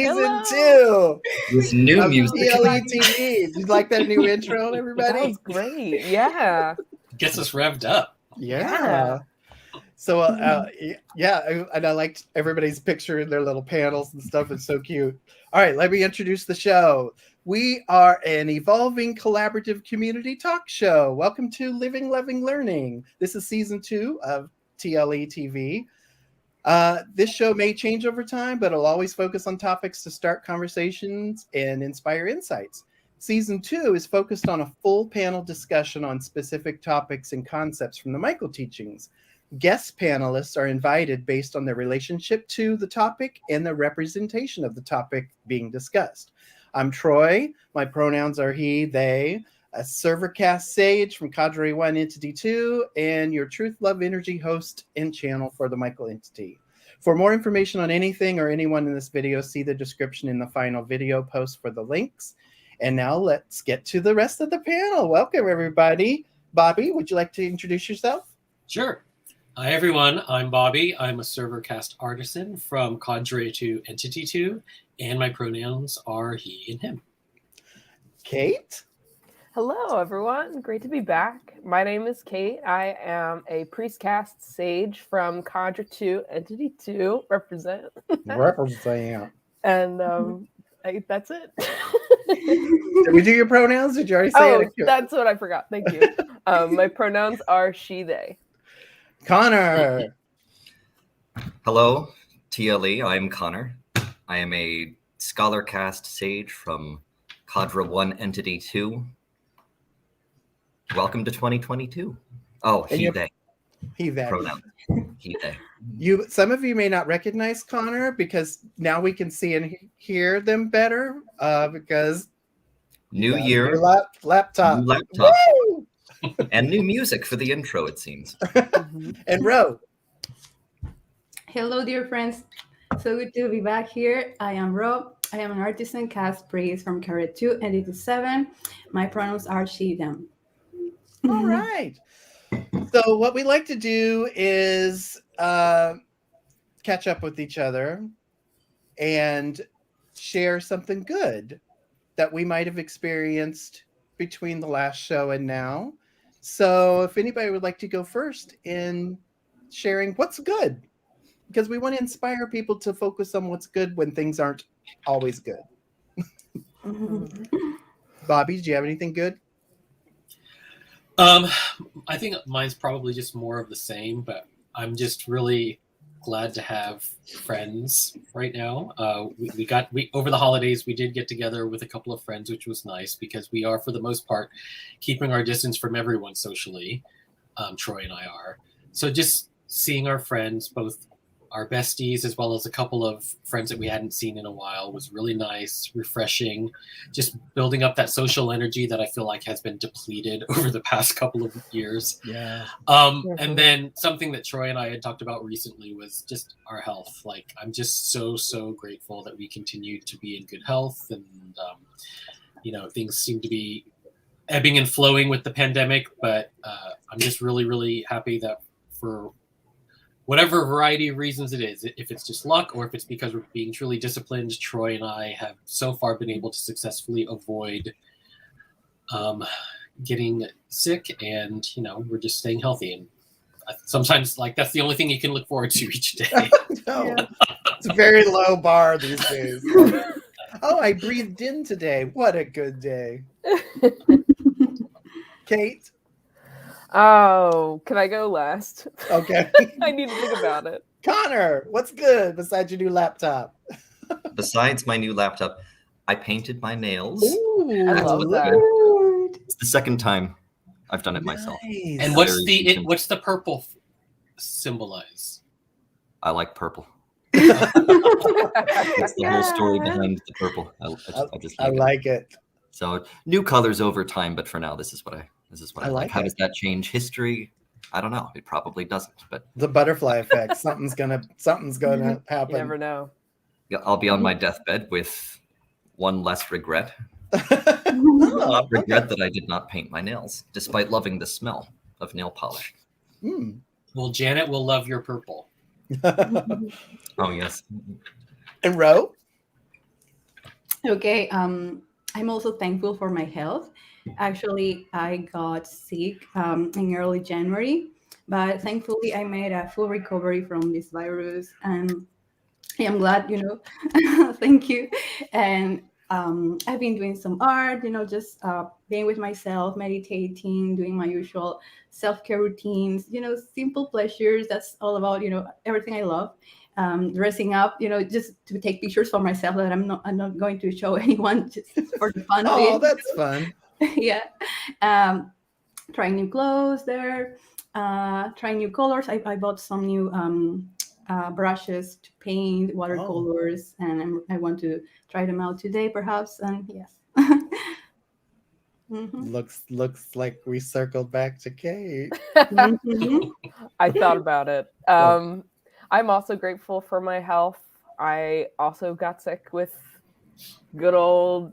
season 2. With new music. TLEtv. Did you like that new intro, everybody? That was great. Yeah. Gets us revved up. Yeah. So, and I liked everybody's picture in their little panels and stuff. It's so cute. All right, let me introduce the show. We are an evolving collaborative community talk show. Welcome to Living, Loving, Learning. This is season 2 of TLEtv. This show may change over time, but it'll always focus on topics to start conversations and inspire insights. Season 2 is focused on a full panel discussion on specific topics and concepts from the Michael teachings. Guest panelists are invited based on their relationship to the topic and the representation of the topic being discussed. I'm Troy. My pronouns are he, they, a servercast sage from Cadre 1 Entity 2, and your TruthLoveEnergy host and channel for the Michael entity. For more information on anything or anyone in this video, see the description in the final video post for the links. And now let's get to the rest of the panel. Welcome, everybody. Bobby, would you like to introduce yourself? Sure. Hi, everyone. I'm Bobby. I'm a servercast artisan from Cadre 2 Entity 2, and my pronouns are he and him. Kate? Hello, everyone. Great to be back. My name is Kate. I am a priestcast sage from Cadre 2 Entity 2. Represent. And that's it. Did we do your pronouns? Did you already say it? That's what I forgot. Thank you. My pronouns are she, they. Connor. Hello, TLE. I'm Connor. I am a scholar cast sage from Cadre 1 Entity 2. Welcome to 2022. Oh, he, they. He, they. Pronoun. He, they. Some of you may not recognize Connor because now we can see and hear them better because new year, laptop. New laptop. Woo! And new music for the intro, it seems. And Ro. Hello, dear friends. So good to be back here. I am Ro. I am an artisan cast priest from Cadre 2 Entity 7. My pronouns are she, them. All right. So what we like to do is catch up with each other and share something good that we might have experienced between the last show and now. So if anybody would like to go first in sharing what's good, because we want to inspire people to focus on what's good when things aren't always good. Bobby, do you have anything good? I think mine's probably just more of the same, but I'm just really glad to have friends right now. We over the holidays, we did get together with a couple of friends, which was nice because we are, for the most part, keeping our distance from everyone socially. Troy and I are. So just seeing our friends, both our besties as well as a couple of friends that we hadn't seen in a while, was really nice, refreshing, just building up that social energy that I feel like has been depleted over the past couple of years. Yeah. And then something that Troy and I had talked about recently was just our health. Like, I'm just so grateful that we continue to be in good health, and things seem to be ebbing and flowing with the pandemic, but I'm just really happy that for whatever variety of reasons it is, if it's just luck or if it's because we're being truly disciplined, Troy and I have so far been able to successfully avoid getting sick, and we're just staying healthy. And sometimes, that's the only thing you can look forward to each day. No, it's a very low bar these days. Oh, I breathed in today. What a good day. Kate? Oh, can I go last? Okay. I need to think about it. Connor, what's good besides your new laptop? Besides my new laptop, I painted my nails. Ooh, I love that. It's the second time I've done it myself. And what's the purple symbolize? I like purple. That's the whole story behind the purple. I like it. So new colors over time, but for now, this is what I like. How does that change history? I don't know. It probably doesn't. But the butterfly effect. Something's gonna happen. You never know. Yeah, I'll be on my deathbed with one less regret. Not regret that I did not paint my nails, despite loving the smell of nail polish. Well, Janet will love your purple. Oh yes. And Ro? Okay. I'm also thankful for my health. Actually, I got sick in early January, but thankfully, I made a full recovery from this virus, and I'm glad, thank you. And I've been doing some art, just being with myself, meditating, doing my usual self-care routines, simple pleasures. That's all about, everything I love. Dressing up, just to take pictures for myself that I'm not going to show anyone, just for the fun of Oh, it. that's fun. Yeah. Um, Trying new clothes there, trying new colors. I bought some new brushes to paint watercolors, and I want to try them out today, perhaps. And yes. Mhm. Looks like we circled back to Kate. Mhm. I thought about it. Oh. I'm also grateful for my health. I also got sick with good old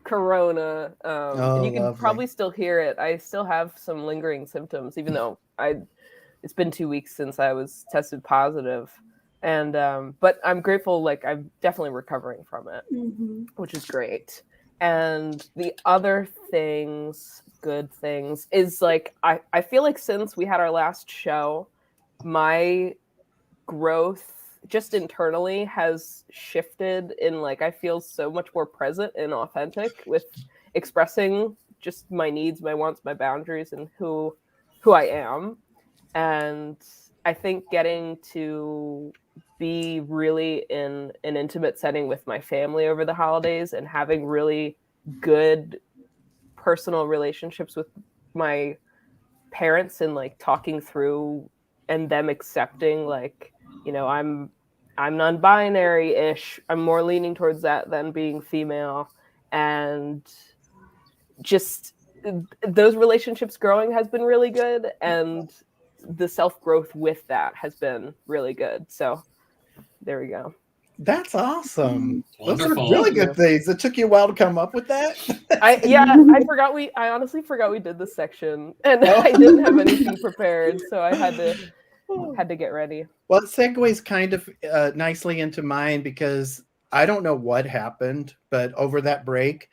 Corona, and you can Lovely. probably still hear it. I still have some lingering symptoms, even though it's been 2 weeks since I was tested positive. And but I'm grateful, like I'm definitely recovering from it, Mhm. which is great. And the other things, good things, is like I feel like since we had our last show, my growth just internally has shifted in, like I feel so much more present and authentic with expressing just my needs, my wants, my boundaries, and who I am. And I think getting to be really in an intimate setting with my family over the holidays and having really good personal relationships with my parents, and like talking through and them accepting, like, I'm non-binary ish. I'm more leaning towards that than being female. And just those relationships growing has been really good, and the self-growth with that has been really good. So there we go. That's awesome. Those are Wonderful. really Thank you. good things. It took you a while to come up with that. I honestly forgot we did this section, and I didn't have anything prepared, so I had to get ready. Well, it segues kind of nicely into mine, because I don't know what happened, but over that break,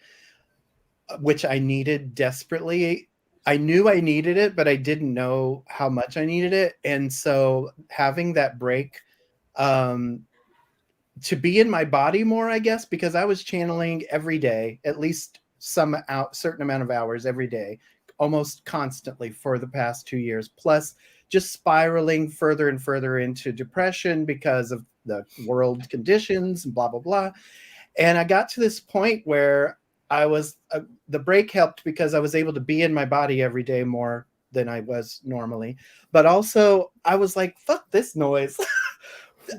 which I needed desperately, I knew I needed it, but I didn't know how much I needed it. And so having that break, um, to be in my body more, I guess, because I was channeling every day, at least certain amount of hours every day, almost constantly for the past 2 years, plus just spiraling further and further into depression because of the world conditions and blah, blah, blah. And I got to this point where I was, the break helped because I was able to be in my body every day more than I was normally. But also I was like, fuck this noise.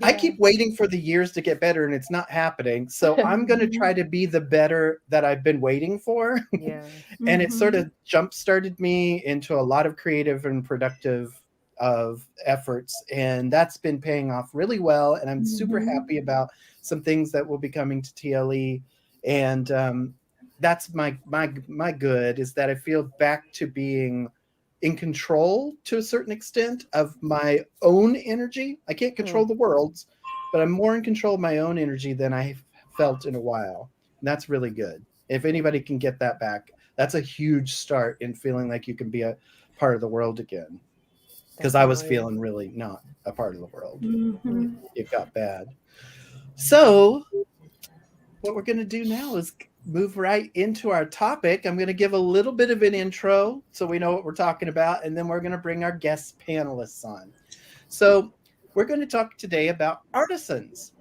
I keep waiting for the years to get better and it's not happening. So I'm going to try to be the better that I've been waiting for. Yeah. And it sort of jump started me into a lot of creative and productive of efforts. And that's been paying off really well. And I'm super happy about some things that will be coming to TLE. And that's my good, is that I feel back to being in control to a certain extent of my own energy. I can't control the world's, but I'm more in control of my own energy than I've felt in a while. And that's really good. If anybody can get that back, that's a huge start in feeling like you can be a part of the world again. Because I was Definitely. feeling really not a part of the world. Mhm. It got bad. So what we're going to do now is move right into our topic. I'm going to give a little bit of an intro so we know what we're talking about, and then we're going to bring our guest panelists on. So we're going to talk today about artisans.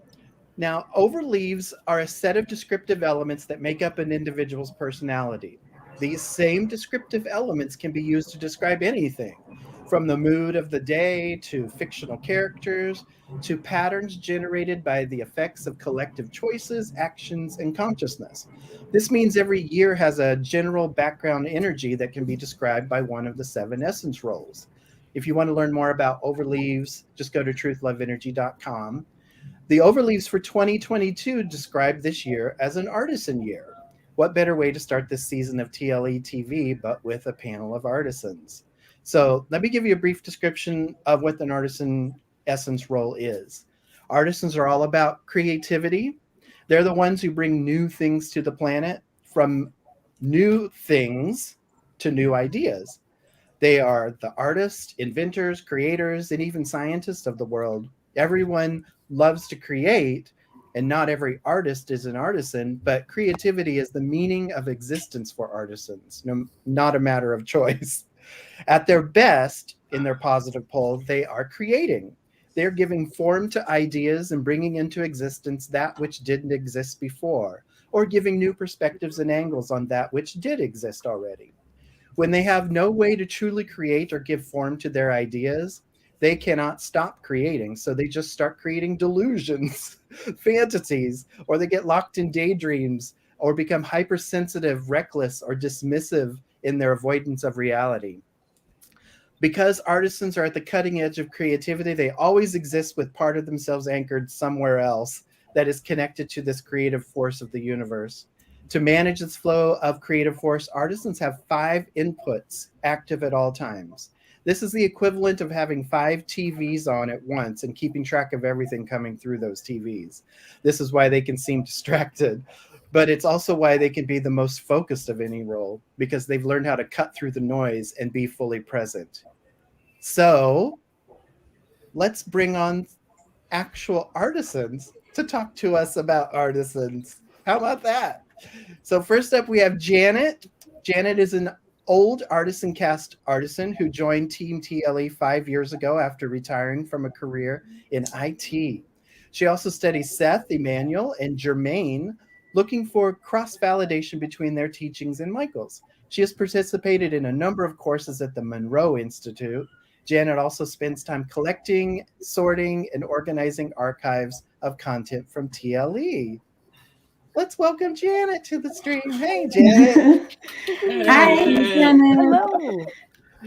Now, overleaves are a set of descriptive elements that make up an individual's personality. These same descriptive elements can be used to describe anything, from the mood of the day to fictional characters to patterns generated by the effects of collective choices, actions, and consciousness. This means every year has a general background energy that can be described by one of the 7 essence roles. If you want to learn more about overleaves, just go to TruthLoveEnergy.com. The overleaves for 2022 describe this year as an artisan year. What better way to start this season of TLEtv but with a panel of artisans? So let me give you a brief description of what an artisan essence role is. Artisans are all about creativity. They're the ones who bring new things to the planet, from new things to new ideas. They are the artists, inventors, creators, and even scientists of the world. Everyone loves to create, and not every artist is an artisan, but creativity is the meaning of existence for artisans, not a matter of choice. At their best, in their positive pole, they are creating. They're giving form to ideas and bringing into existence that which didn't exist before, or giving new perspectives and angles on that which did exist already. When they have no way to truly create or give form to their ideas, they cannot stop creating. So they just start creating delusions, fantasies, or they get locked in daydreams or become hypersensitive, reckless, or dismissive in their avoidance of reality. Because artisans are at the cutting edge of creativity, they always exist with part of themselves anchored somewhere else that is connected to this creative force of the universe. To manage its flow of creative force, artisans have 5 inputs active at all times. This is the equivalent of having 5 TVs on at once and keeping track of everything coming through those TVs. This is why they can seem distracted, but it's also why they can be the most focused of any role, because they've learned how to cut through the noise and be fully present. So let's bring on actual artisans to talk to us about artisans. How about that? So first up, we have Janet. Janet is an old artisan cast artisan who joined Team TLE 5 years ago after retiring from a career in IT. She also studies Seth, Emmanuel, and Jermaine, looking for cross-validation between their teachings and Michael's. She has participated in a number of courses at the Monroe Institute. Janet also spends time collecting, sorting, and organizing archives of content from TLE. Let's welcome Janet to the stream. Hey, Janet. Hi, Janet. Hello.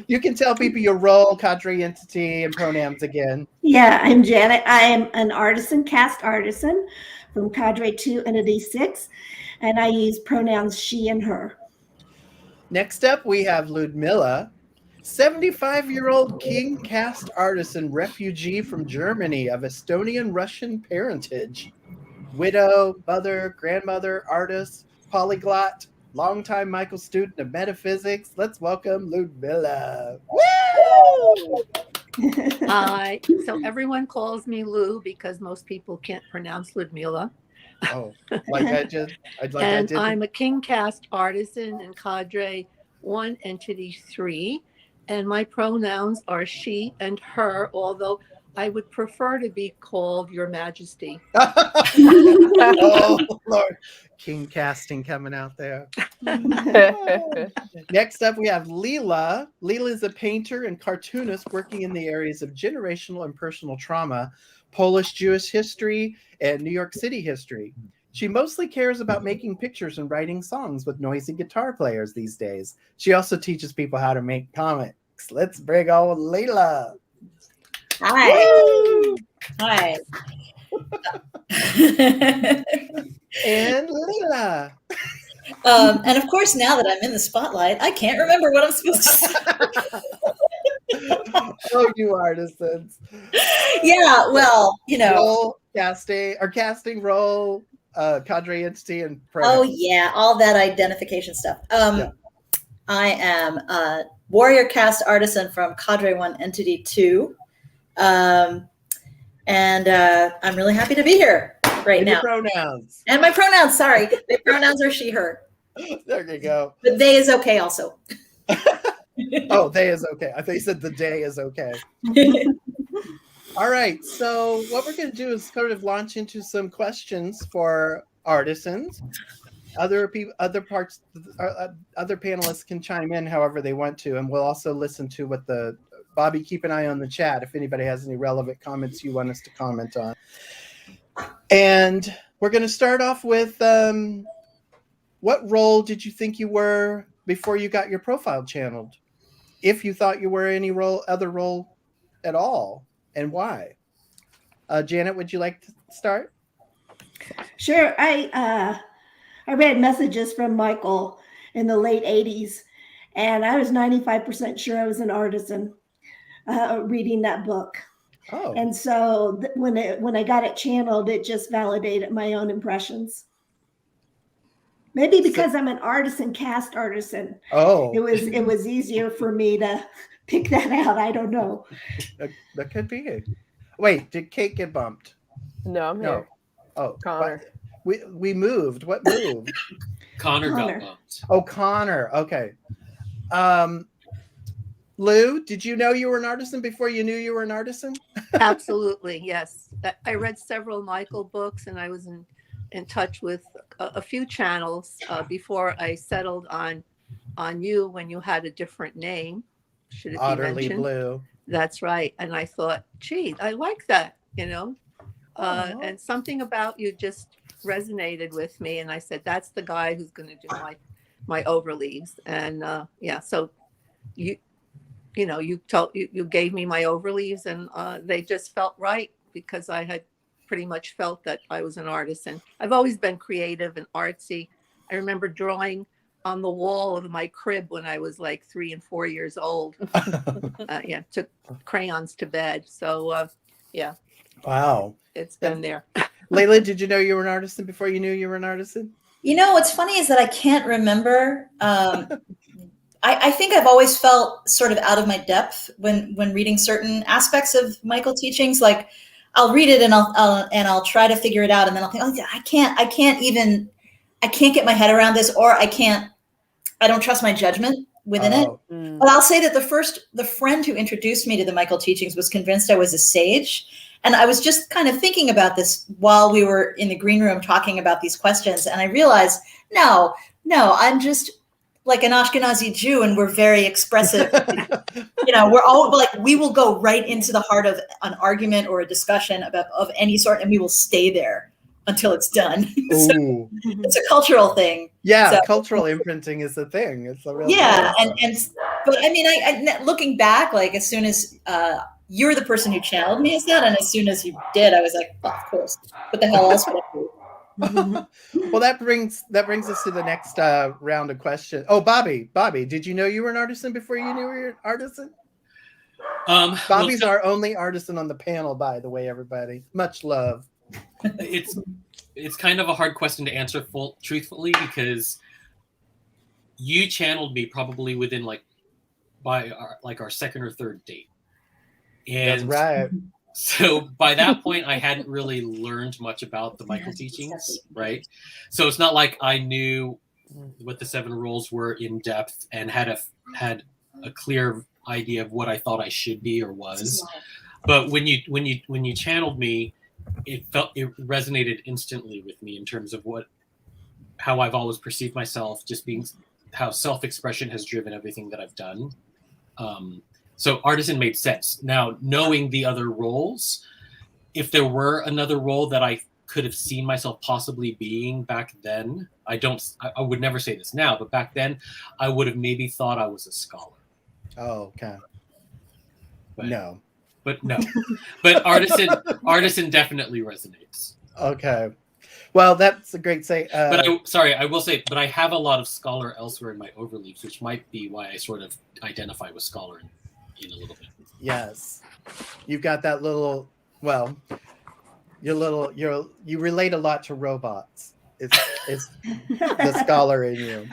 You can tell people your role, cadre, entity, and pronouns again. Yeah, I'm Janet. I am an artisan cast artisan from Cadre 2 Entity 6, and I use pronouns she and her. Next up, we have Ludmilla, 75-year-old king cast artisan refugee from Germany of Estonian Russian parentage. Widow, mother, grandmother, artist, polyglot, longtime Michael student of metaphysics. Let's welcome Ludmilla. Woo! Hi. So everyone calls me Lou because most people can't pronounce Ludmilla. Oh, like I did. And I'm a King Cast artisan in Cadre 1 Entity 3. And my pronouns are she and her, although I would prefer to be called Your Majesty. Oh, Lord. King casting coming out there. Next up, we have Leela. Leela is a painter and cartoonist working in the areas of generational and personal trauma, Polish Jewish history, and New York City history. She mostly cares about making pictures and writing songs with noisy guitar players these days. She also teaches people how to make comics. Let's bring on Leela. Hi. Hi. And Leela. And of course, now that I'm in the spotlight, I can't remember what I'm supposed to say. Oh, you artisans. Yeah, well, you know. Role, casting, role, cadre, entity, and pronoun. Oh, yeah, all that identification stuff. Yeah. I am a warrior cast artisan from Cadre 1 Entity 2. And I'm really happy to be here right now. Your pronouns. And my pronouns, sorry. My pronouns are she, her. There you go. But they is okay also. Oh, they is okay. I thought you said the day is okay. All right. So what we're going to do is sort of launch into some questions for artisans. Other panelists can chime in however they want to, and we'll also listen to what Bobby, keep an eye on the chat if anybody has any relevant comments you want us to comment on. And we're going to start off with what role did you think you were before you got your profile channeled? If you thought you were any other role at all, and why? Janet, would you like to start? Sure. I read messages from Michael in the late 80s, and I was 95% sure I was an artisan reading that book. Oh, And so when I got it channeled, it just validated my own impressions. Maybe because I'm an artisan cast artisan, oh, it was easier for me to pick that out. I don't know. that could be. Wait, did Kate get bumped? No, I'm No. here. Oh, Connor. we moved. What moved? Connor Connor. got bumped. Oh, Connor. Okay. Lou, did you know you were an artisan before you knew you were an artisan? Absolutely, yes. I read several Michael books, and I was in touch with a few channels before I settled on you when you had a different name. Should it be Utterly mentioned? Blue. That's right. And I thought, gee, I like that, Aw. and something about you just resonated with me. And I said, that's the guy who's going to do my overleaves. And so you gave me my overleaves, and they just felt right because I had pretty much felt that I was an artisan. I've always been creative and artsy. I remember drawing on the wall of my crib when I was like 3 and 4 years old. Took crayons to bed. So Wow. it's been there. Layla, did you know you were an artisan before you knew you were an artisan? What's funny is that I can't remember. I think I've always felt sort of out of my depth when reading certain aspects of Michael teachings. Like I'll read it and I'll try to figure it out, and then I'll think, oh, I can't get my head around this, or I don't trust my judgment within it. But I'll say that the friend who introduced me to the Michael teachings was convinced I was a sage. And I was just kind of thinking about this while we were in the green room talking about these questions. And I realized, no, I'm just like an Ashkenazi Jew, and we're very expressive. We're all like, we will go right into the heart of an argument or a discussion of any sort, and we will stay there until it's done. So it's a cultural thing. Yeah, So, cultural imprinting is a thing. It's a real thing. But I mean, I looking back, like as soon as you're the person who channeled me as that, and as soon as you did, I was like, well, of course. What the hell else would I do? Well, that brings us to the next round of questions. Oh, Bobby, did you know you were an artisan before you knew you were an artisan? Bobby's our only artisan on the panel, by the way, everybody. Much love. It's kind of a hard question to answer truthfully, because you channeled me probably within our second or third date. And that's right. So by that point, I hadn't really learned much about the Michael teachings, right? So it's not like I knew what the 7 roles were in depth and had a clear idea of what I thought I should be or was. But when you channeled me, it resonated instantly with me in terms of how I've always perceived myself, just being how self-expression has driven everything that I've done. So artisan made sense. Now, knowing the other roles, if there were another role that I could have seen myself possibly being back then, I would never say this now, but back then I would have maybe thought I was a scholar. Oh, okay. But no. But artisan definitely resonates. Okay. Well, that's a great say. But I will say, but I have a lot of scholar elsewhere in my overleaves, which might be why I sort of identify with scholar in a little bit. Yes. You've got that little, well, you relate a lot to robots. It's the scholar in you.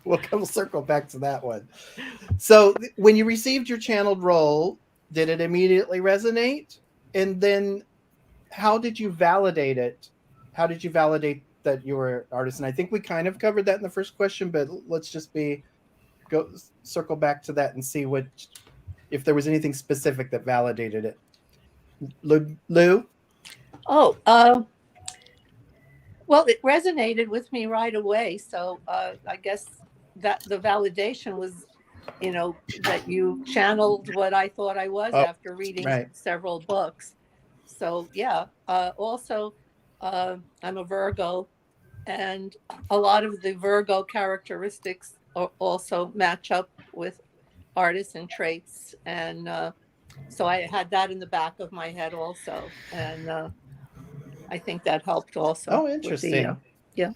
We'll circle back to that one. So when you received your channeled role, did it immediately resonate? And then how did you validate it? How did you validate that you were an artist? And I think we kind of covered that in the first question, but let's just circle back to that and see if there was anything specific that validated it. Lou? Oh, well, it resonated with me right away. So I guess that the validation was, that you channeled what I thought I was after reading several books. So yeah, also I'm a Virgo, and a lot of the Virgo characteristics also match up with artisan traits. And so I had that in the back of my head also. And I think that helped also. Oh, interesting. Yeah.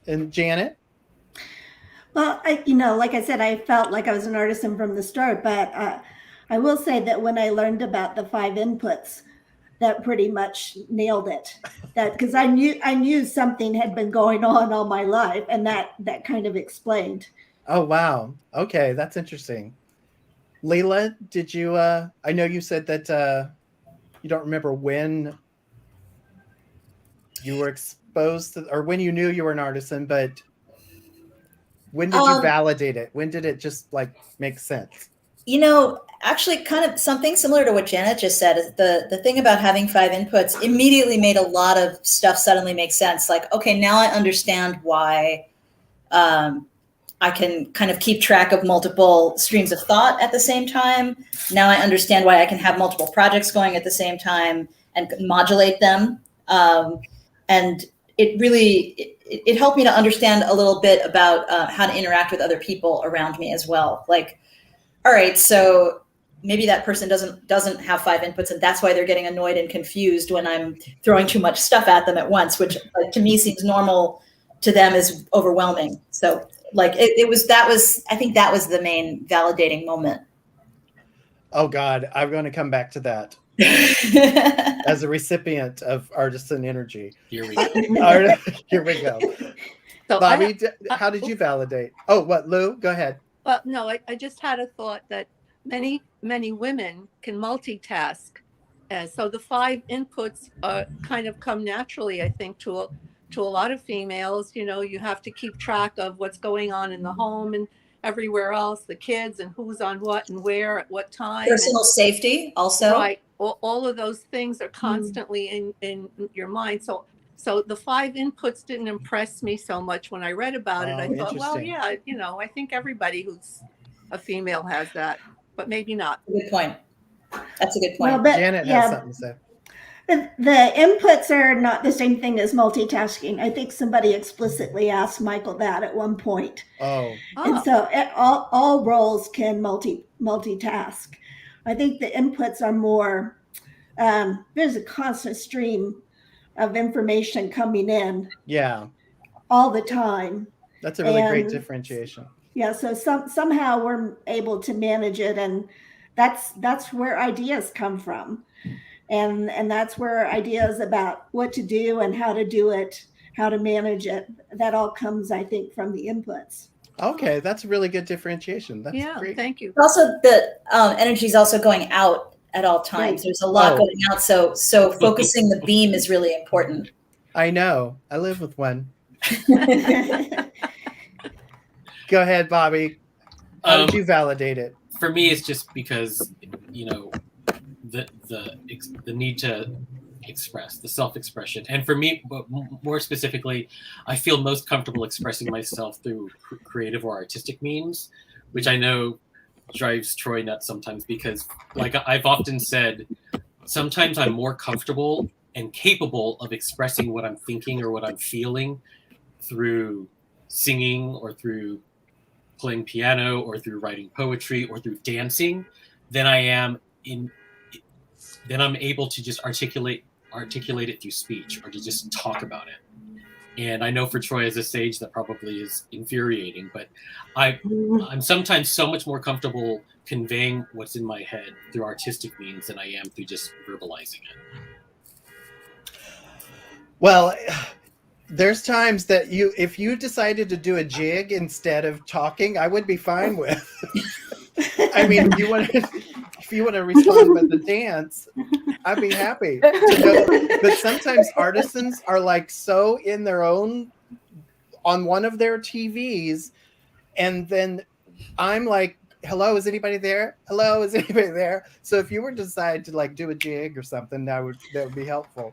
And Janet? Well, like I said, I felt like I was an artisan from the start, but I will say that when I learned about the 5 inputs, that pretty much nailed it. That because I knew something had been going on all my life, and that kind of explained. Oh wow. Okay, that's interesting. Leila, did you? I know you said that you don't remember when you were exposed to, or when you knew you were an artisan, but when did you validate it? When did it just like make sense? You know, actually kind of something similar to what Janet just said. Is the thing about having 5 inputs immediately made a lot of stuff suddenly make sense. Like, okay, now I understand why I can kind of keep track of multiple streams of thought at the same time. Now I understand why I can have multiple projects going at the same time and modulate them. And it really, it helped me to understand a little bit about how to interact with other people around me as well. Like, all right, so maybe that person doesn't have 5 inputs, and that's why they're getting annoyed and confused when I'm throwing too much stuff at them at once, which like, to me seems normal, to them is overwhelming. So like I think that was the main validating moment. Oh God, I'm going to come back to that. As a recipient of Artisan Energy. Here we go. Here we go. So Bobby, how did you validate? Oh, what, Lou? Go ahead. Well, no, I just had a thought that many women can multitask. So the 5 inputs kind of come naturally, I think, to a lot of females. You know, you have to keep track of what's going on in the home and everywhere else, the kids and who's on what and where at what time. Personal safety also. Right. All of those things are constantly in your mind. So the 5 inputs didn't impress me so much when I read about it. I thought, well, yeah, you know, I think everybody who's a female has that, but maybe not. Good point. That's a good point. Well, but, Janet has something to say. The inputs are not the same thing as multitasking. I think somebody explicitly asked Michael that at one point. Oh. And so all roles can multitask. I think the inputs are more, there's a constant stream of information coming in. Yeah. All the time. That's a really great differentiation. Yeah, so somehow we're able to manage it, and that's where ideas come from. And that's where ideas about what to do and how to do it, how to manage it, that all comes, I think, from the inputs. Okay, that's a really good differentiation. That's great. Thank you. Also, the energy is also going out at all times. There's a lot going out, so focusing the beam is really important. I know. I live with one. Go ahead, Bobby. How did you validate it? For me, it's just because, you know, the need to express, the self-expression. And for me, more specifically, I feel most comfortable expressing myself through creative or artistic means, which I know drives Troy nuts sometimes, because like I've often said, sometimes I'm more comfortable and capable of expressing what I'm thinking or what I'm feeling through singing or through playing piano or through writing poetry or through dancing than I am then I'm able to just articulate it through speech or to just talk about it. And I know for Troy as a sage that probably is infuriating, but I'm sometimes so much more comfortable conveying what's in my head through artistic means than I am through just verbalizing it. Well, there's times that if you decided to do a jig instead of talking, I would be fine with. I mean, if you want to respond with the dance, I'd be happy to know. But sometimes artisans are like so in their own on one of their TVs, and then I'm like, hello, is anybody there? Hello, is anybody there? So if you were to decide to like do a jig or something, that would be helpful.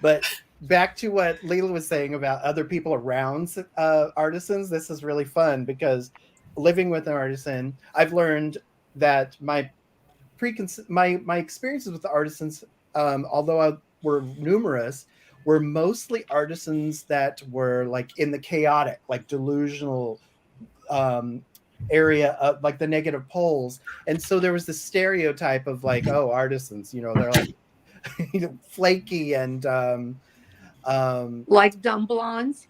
But back to what Leila was saying about other people around artisans, this is really fun because living with an artisan, I've learned that my experiences with the artisans, although were numerous, were mostly artisans that were like in the chaotic, like delusional area of like the negative poles. And so there was this stereotype of like, oh, artisans, you know, they're like flaky and like dumb blondes.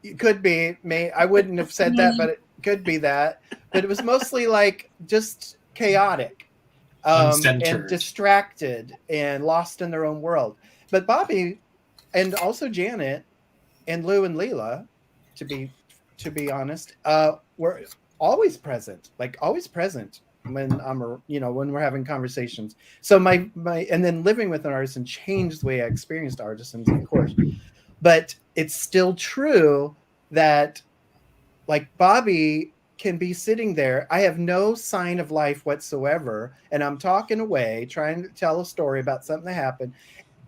It could be. I wouldn't have said that, but it could be that. But it was mostly like just chaotic. and Uncentered. distracted and lost in their own world. But Bobby and also Janet and Lou and Leela, to be honest, were always present, like always present when when we're having conversations. So my and then living with an artisan changed the way I experienced artisans, of course. But it's still true that like Bobby can be sitting there. I have no sign of life whatsoever. And I'm talking away, trying to tell a story about something that happened.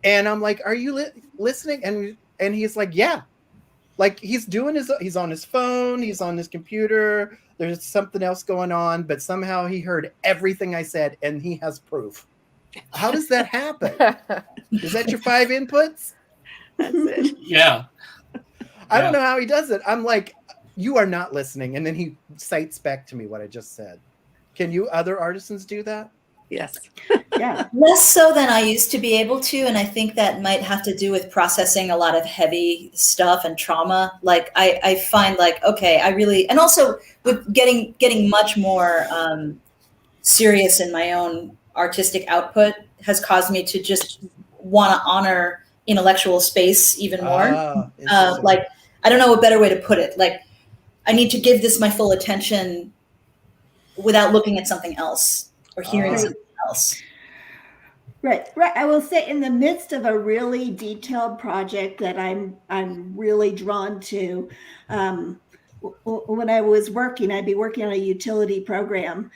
And I'm like, are you listening? And he's like, yeah. Like he's on his phone, he's on his computer. There's something else going on, but somehow he heard everything I said and he has proof. How does that happen? Is that your 5 inputs? That's it. Yeah. I don't know how he does it. I'm like, you are not listening. And then he cites back to me what I just said. Can you other artisans do that? Yes. Yeah. Less so than I used to be able to. And I think that might have to do with processing a lot of heavy stuff and trauma. Like I find like, okay, I really, and also with getting much more serious in my own artistic output has caused me to just want to honor intellectual space even more. Like, I don't know a better way to put it. Like, I need to give this my full attention without looking at something else or hearing something else. Right. I will say, in the midst of a really detailed project that I'm really drawn to, when I was working, I'd be working on a utility program.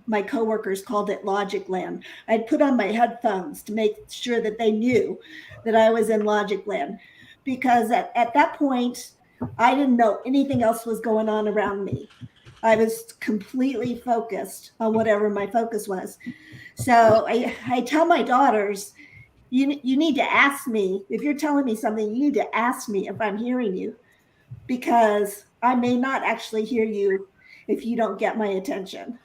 My coworkers called it Logic Land. I'd put on my headphones to make sure that they knew that I was in Logic Land, because at that point, I didn't know anything else was going on around me. I was completely focused on whatever my focus was. So I tell my daughters, you need to ask me, if you're telling me something, you need to ask me if I'm hearing you, because I may not actually hear you if you don't get my attention.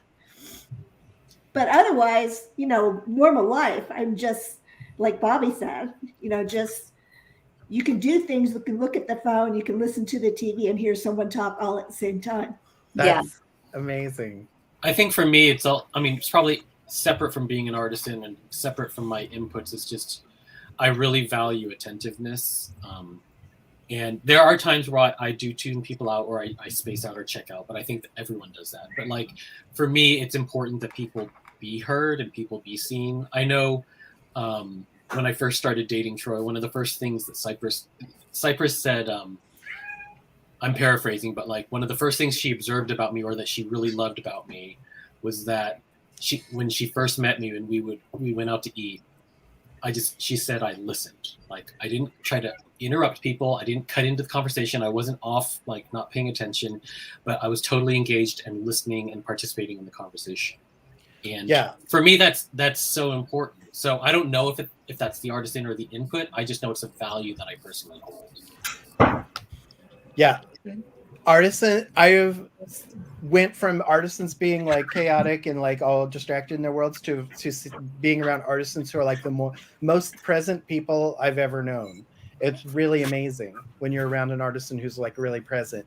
But otherwise, normal life, I'm just, like Bobby said, just, you can do things, you can look at the phone, you can listen to the TV and hear someone talk all at the same time. That's amazing. I think for me, it's probably separate from being an artisan and separate from my inputs. It's just, I really value attentiveness. And there are times where I do tune people out, or I space out or check out, but I think that everyone does that. But like, for me, it's important that people be heard and people be seen. I know when I first started dating Troy, one of the first things that Cypress said, I'm paraphrasing, but like one of the first things she observed about me, or that she really loved about me, was that when she first met me and we went out to eat, she said I listened. Like, I didn't try to interrupt people. I didn't cut into the conversation. I wasn't off, like not paying attention, but I was totally engaged and listening and participating in the conversation. And for me, that's so important. So I don't know if that's the artisan or the input. I just know it's a value that I personally hold. Yeah. Artisan, I went from artisans being like chaotic and like all distracted in their worlds to being around artisans who are like the most present people I've ever known. It's really amazing when you're around an artisan who's like really present.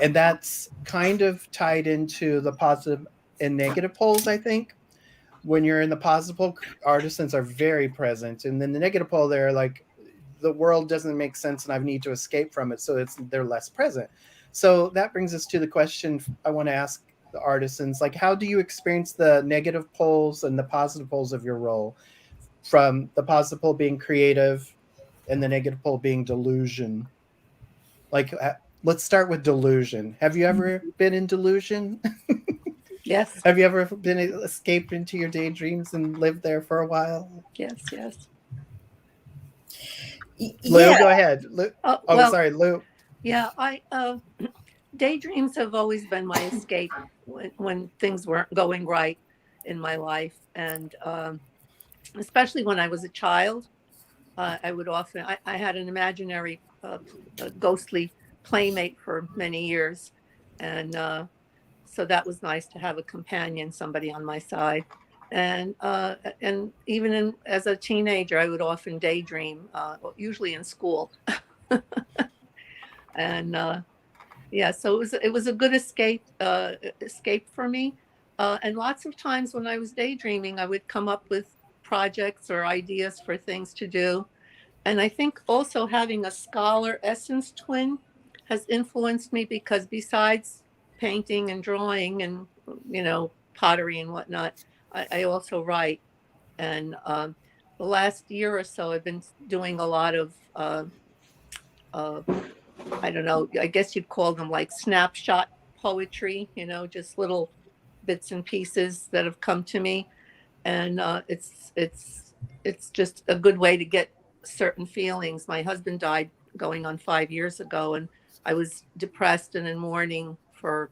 And that's kind of tied into the positive and negative poles, I think. When you're in the positive pole, artisans are very present. And then the negative pole, they're like, the world doesn't make sense and I need to escape from it. So they're less present. So that brings us to the question I want to ask the artisans, like, how do you experience the negative poles and the positive poles of your role, from the positive pole being creative and the negative pole being delusion? Like, let's start with delusion. Have you ever been in delusion? Yes. Have you ever been escaped into your daydreams and lived there for a while? Yes. Lou, go ahead. Lou. Sorry, Lou. Yeah, daydreams have always been my escape when things weren't going right in my life, and especially when I was a child, I would often I had an imaginary ghostly playmate for many years, and so that was nice to have a companion, somebody on my side. And even as a teenager, I would often daydream, usually in school. And so it was a good escape for me. And lots of times when I was daydreaming, I would come up with projects or ideas for things to do. And I think also having a scholar essence twin has influenced me, because besides painting and drawing and, pottery and whatnot, I also write. And the last year or so, I've been doing a lot of, I don't know, I guess you'd call them like snapshot poetry, just little bits and pieces that have come to me. And it's just a good way to get certain feelings. My husband died going on 5 years ago, and I was depressed and in mourning for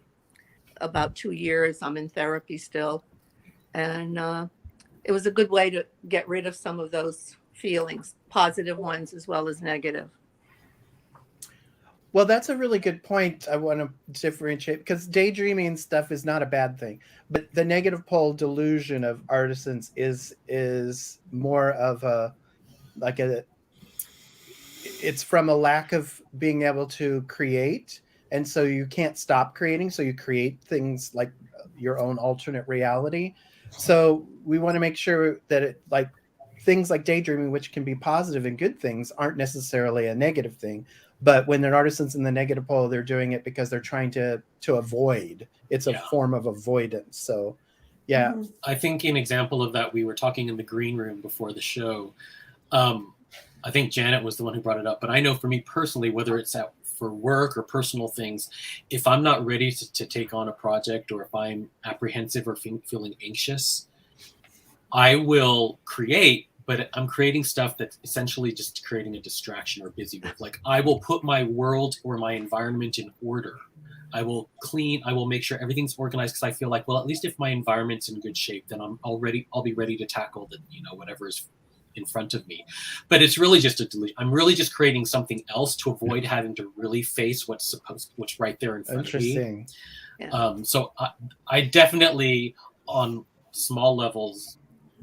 about 2 years. I'm in therapy still. And it was a good way to get rid of some of those feelings, positive ones as well as negative. Well, that's a really good point. I want to differentiate, because daydreaming stuff is not a bad thing, but the negative pole delusion of artisans is more of it's from a lack of being able to create, and so you can't stop creating, so you create things like your own alternate reality. So we want to make sure that things like daydreaming, which can be positive and good things, aren't necessarily a negative thing. But when an artisan's in the negative pole, they're doing it because they're trying to avoid. It's a form of avoidance. So, yeah. Mm-hmm. I think an example of that, we were talking in the green room before the show. I think Janet was the one who brought it up. But I know for me personally, whether it's for work or personal things, if I'm not ready to take on a project, or if I'm apprehensive or feeling anxious, I will create. But I'm creating stuff that's essentially just creating a distraction or busy work. Like, I will put my world or my environment in order. I will clean. I will make sure everything's organized, because I feel like, well, at least if my environment's in good shape, then I'll be ready to tackle the, whatever is in front of me. But it's really just a delusion. I'm really just creating something else to avoid having to really face what's right there in front of me. Interesting. Yeah. So I definitely, on small levels,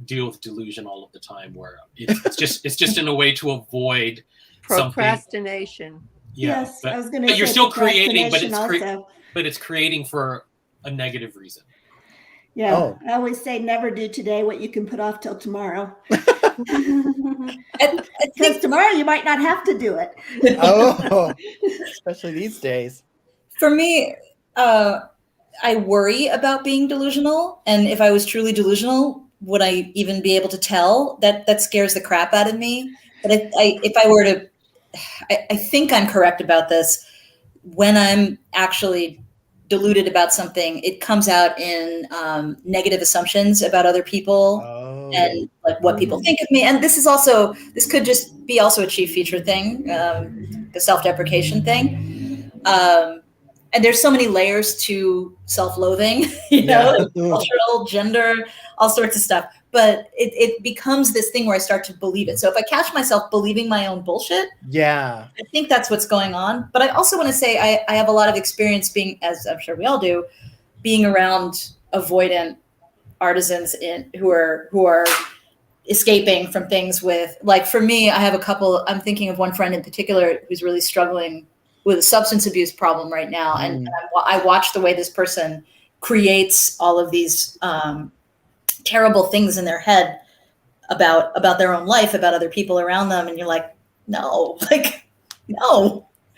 deal with delusion all of the time, where it's just in a way to avoid procrastination. Something. Yeah, Yes, I was going to but say you're still creating, but also. But it's creating for a negative reason. Yeah, Oh. I always say never do today what you can put off till tomorrow. Because tomorrow you might not have to do it. Oh, especially these days. For me, I worry about being delusional, and if I was truly delusional, would I even be able to tell? That scares the crap out of me. But if I were to, I think I'm correct about this. When I'm actually deluded about something, it comes out in negative assumptions about other people and like what people think of me. And this could just be also a chief feature thing, the self-deprecation thing. And there's so many layers to self-loathing, cultural, gender, all sorts of stuff. But it becomes this thing where I start to believe it. So if I catch myself believing my own bullshit, I think that's what's going on. But I also want to say I have a lot of experience being, as I'm sure we all do, being around avoidant artisans who are escaping from things with, like, for me, I have a couple. I'm thinking of one friend in particular who's really struggling with a substance abuse problem right now. And I watch the way this person creates all of these terrible things in their head about their own life, about other people around them. And you're like, no.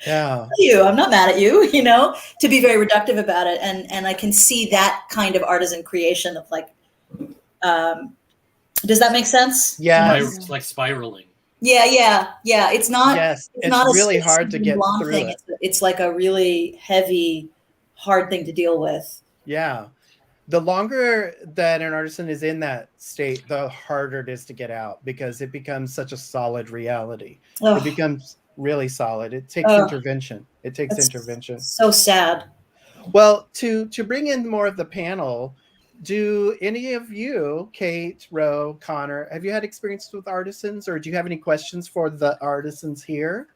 Yeah. I'm not mad at you, to be very reductive about it. And I can see that kind of artisan creation of like, does that make sense? Yeah. It's like spiraling. Yeah. It's not. Yes, it's not really hard to get through thing. it. It's like a really heavy, hard thing to deal with. Yeah. The longer that an artisan is in that state, the harder it is to get out, because it becomes such a solid reality. Ugh. It becomes really solid. It takes intervention. So sad. Well, to bring in more of the panel, do any of you, Kate, Ro, Connor, have you had experience with artisans, or do you have any questions for the artisans here?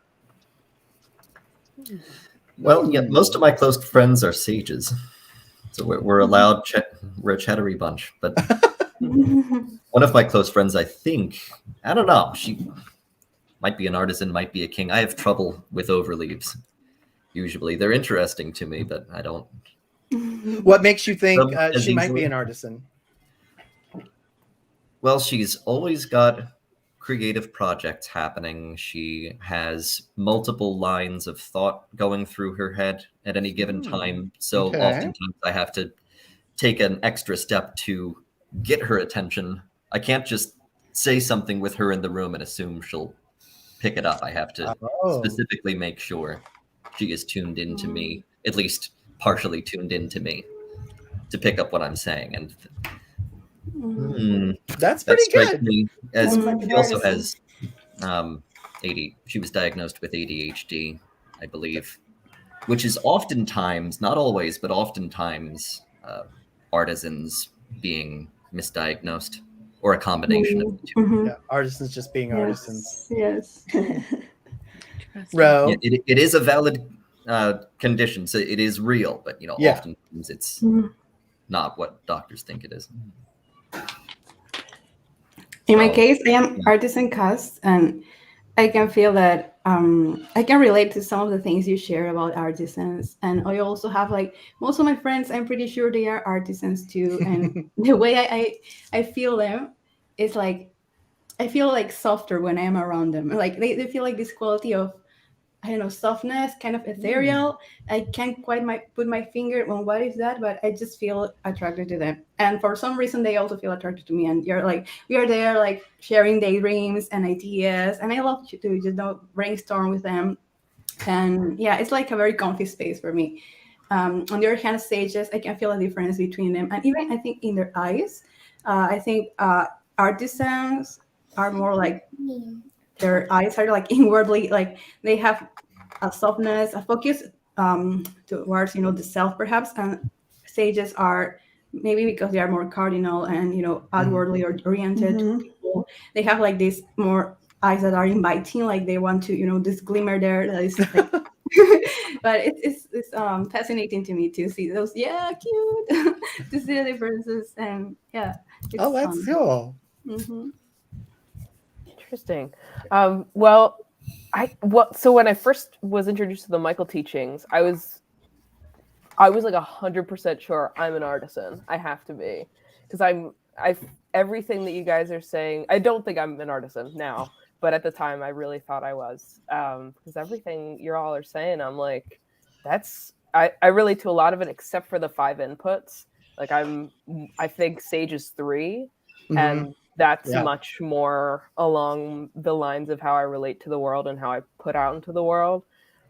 Well, yeah, most of my close friends are sages, so we're allowed. We're a chattery bunch. But one of my close friends, I don't know. She might be an artisan, might be a king. I have trouble with overleaves. Usually, they're interesting to me, but I don't What makes you think As she might be easily. an artisan? Well, she's always got creative projects happening. She has multiple lines of thought going through her head at any given time. So Okay. oftentimes I have to take an extra step to get her attention. I can't just say something with her in the room and assume she'll pick it up. I have to specifically make sure she is tuned into me, at least partially tuned into me, to pick up what I'm saying. And That's that pretty strikes good. me as Sounds like she an also artist. has she was diagnosed with ADHD, I believe, which is oftentimes, not always, but oftentimes artisans being misdiagnosed, or a combination of the two. Yeah, artisans just being artisans. Yes. Ro, Yeah, it is a valid condition, so it is real, but oftentimes it's not what doctors think it is. In my case, I am artisan cast, and I can feel that I can relate to some of the things you share about artisans. And I also have, like, most of my friends, I'm pretty sure they are artisans too. And the way I feel them is like, I feel like softer when I am around them. Like they feel like this quality of, I don't know, softness, kind of ethereal. I can't quite put my finger on what is that, but I just feel attracted to them. And for some reason, they also feel attracted to me. And we are there, like, sharing daydreams and ideas. And I love to just brainstorm with them. And yeah, it's like a very comfy space for me. On the other hand, stages, I can feel a difference between them. And even I think in their eyes, I think artisans are more like, their eyes are like inwardly, like they have a softness, a focus towards, the self perhaps, and sages are maybe because they are more cardinal and, outwardly oriented people. They have like this more eyes that are inviting, like they want to, this glimmer there that is like but it's fascinating to me to see those, cute to see the differences. And yeah, it's that's fun. cool. Interesting. So when I first was introduced to the Michael teachings, I was like 100% sure I'm an artisan. I have to be, because everything that you guys are saying. I don't think I'm an artisan now, but at the time I really thought I was, because everything you all are saying, I'm like, I relate to a lot of it, except for the 5 inputs. Like I think Sage is 3, and that's much more along the lines of how I relate to the world and how I put out into the world.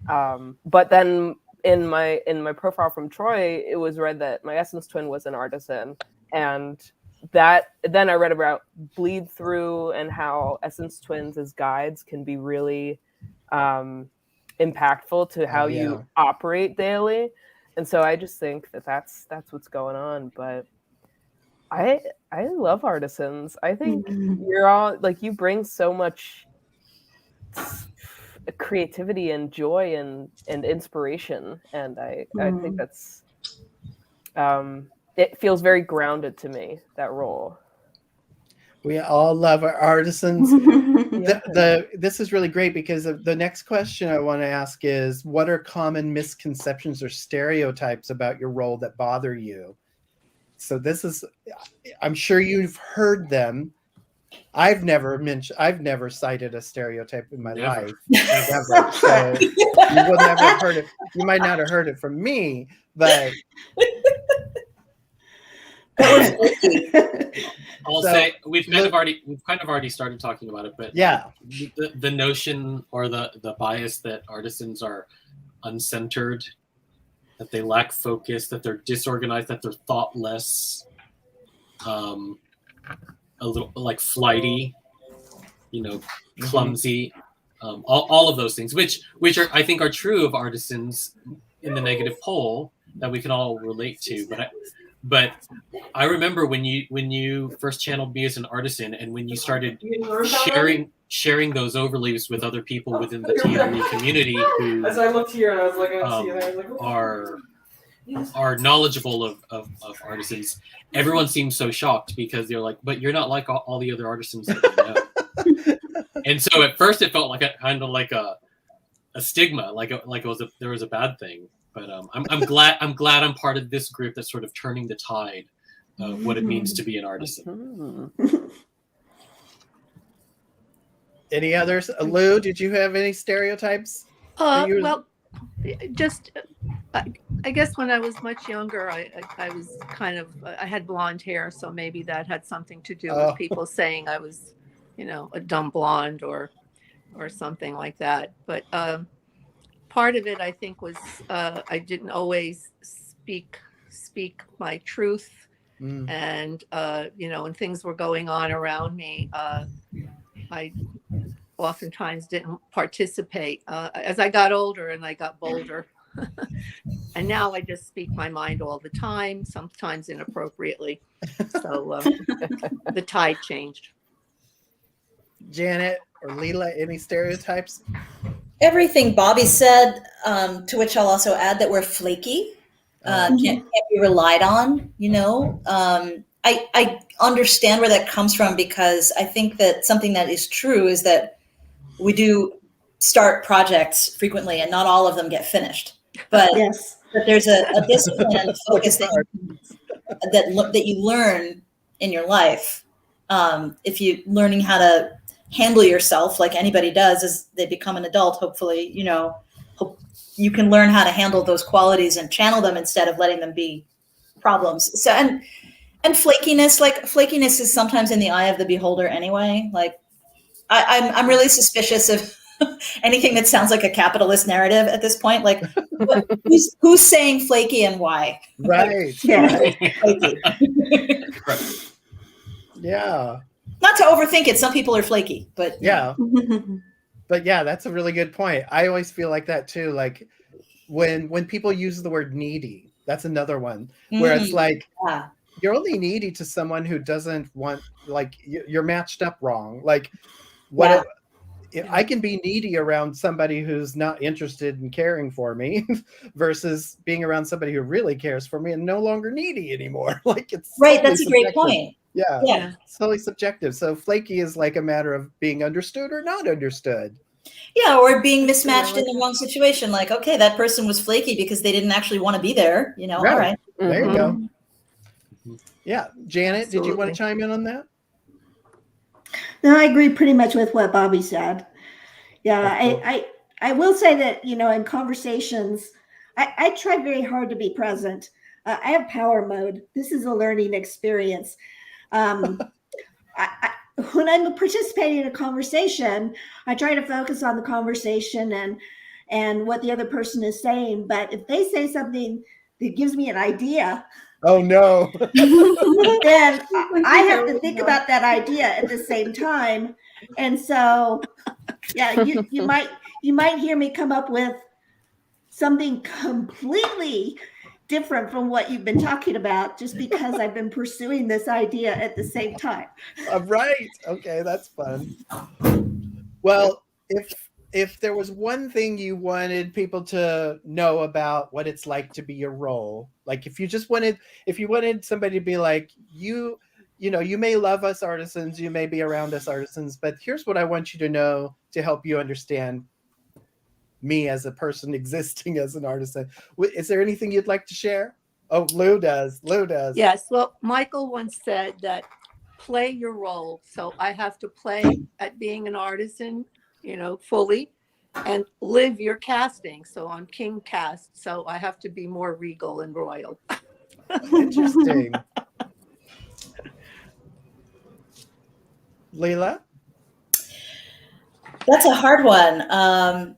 But then in my profile from Troy, it was read that my essence twin was an artisan, and then I read about bleed through and how essence twins as guides can be really impactful to how you operate daily. And so I just think that's what's going on. But I love artisans. I think you're all, like, you bring so much creativity and joy and inspiration, and I think that's it feels very grounded to me, that role. We all love our artisans. This is really great, because the next question I want to ask is, what are common misconceptions or stereotypes about your role that bother you? So this is, I'm sure you've heard them. I've never cited a stereotype in my life. Never. So you will never have heard it. You might not have heard it from me, but I'll say we've kind of already started talking about it, but the notion or the bias that artisans are uncentered, that they lack focus, that they're disorganized, that they're thoughtless, a little like flighty, clumsy, all of those things, which are, I think, are true of artisans in the negative pole that we can all relate to. But I remember when you first channeled me as an artisan, and when you started sharing those overleaves with other people within the TLE community who as I looked here and I was like, I see it, I was like, are knowledgeable of artisans, everyone seems so shocked, because they're like, but you're not like all the other artisans that we know. And so at first it felt like kind of like a stigma, like there was a bad thing. But I'm glad I'm part of this group that's sort of turning the tide of what it means to be an artisan. Any others? Lou, did you have any stereotypes? Well, just I guess when I was much younger, I was kind of I had blonde hair, so maybe that had something to do with people saying I was, a dumb blonde or something like that. But part of it, I think, was I didn't always speak my truth, and when things were going on around me, I oftentimes didn't participate. As I got older and I got bolder, and now I just speak my mind all the time, sometimes inappropriately. So the tide changed. Janet or Leela, any stereotypes? Everything Bobby said, to which I'll also add that we're flaky, can't be relied on, I understand where that comes from, because I think that something that is true is that we do start projects frequently and not all of them get finished. But, Yes. but there's a discipline and focus that you learn in your life. If you learning how to handle yourself like anybody does as they become an adult, hopefully, you can learn how to handle those qualities and channel them instead of letting them be problems. So, and flakiness is sometimes in the eye of the beholder anyway. Like I'm really suspicious of anything that sounds like a capitalist narrative at this point. Like who's saying flaky and why? Right. Yeah. Yeah. Not to overthink it. Some people are flaky, but yeah. But yeah, that's a really good point. I always feel like that too. Like when people use the word needy, that's another one where it's like, you're only needy to someone who doesn't want, like you're matched up wrong. Like I can be needy around somebody who's not interested in caring for me versus being around somebody who really cares for me and no longer needy anymore. Like it's right. That's a great point. Yeah. It's totally subjective. So flaky is like a matter of being understood or not understood. Yeah, or being mismatched in the wrong situation. Like, okay, that person was flaky because they didn't actually want to be there. Right. All right. There you go. Yeah. Janet, Absolutely. Did you want to chime in on that? No, I agree pretty much with what Bobby said. Yeah, cool. I will say that, in conversations, I try very hard to be present. I have power mode. This is a learning experience. When I'm participating in a conversation, I try to focus on the conversation and what the other person is saying. But if they say something that gives me an idea, oh no, then I have to think about that idea at the same time. And so, yeah, you might hear me come up with something completely different from what you've been talking about, just because I've been pursuing this idea at the same time. Right. Okay, that's fun. Well, if there was one thing you wanted people to know about what it's like to be your role, like if you wanted somebody to be like, you may love us artisans, you may be around us artisans, but here's what I want you to know to help you understand me as a person existing as an artisan. Is there anything you'd like to share? Oh, Lou does. Yes. Well, Michael once said that play your role. So I have to play at being an artisan, fully, and live your casting. So I'm king cast. So I have to be more regal and royal. Interesting. Leela? That's a hard one.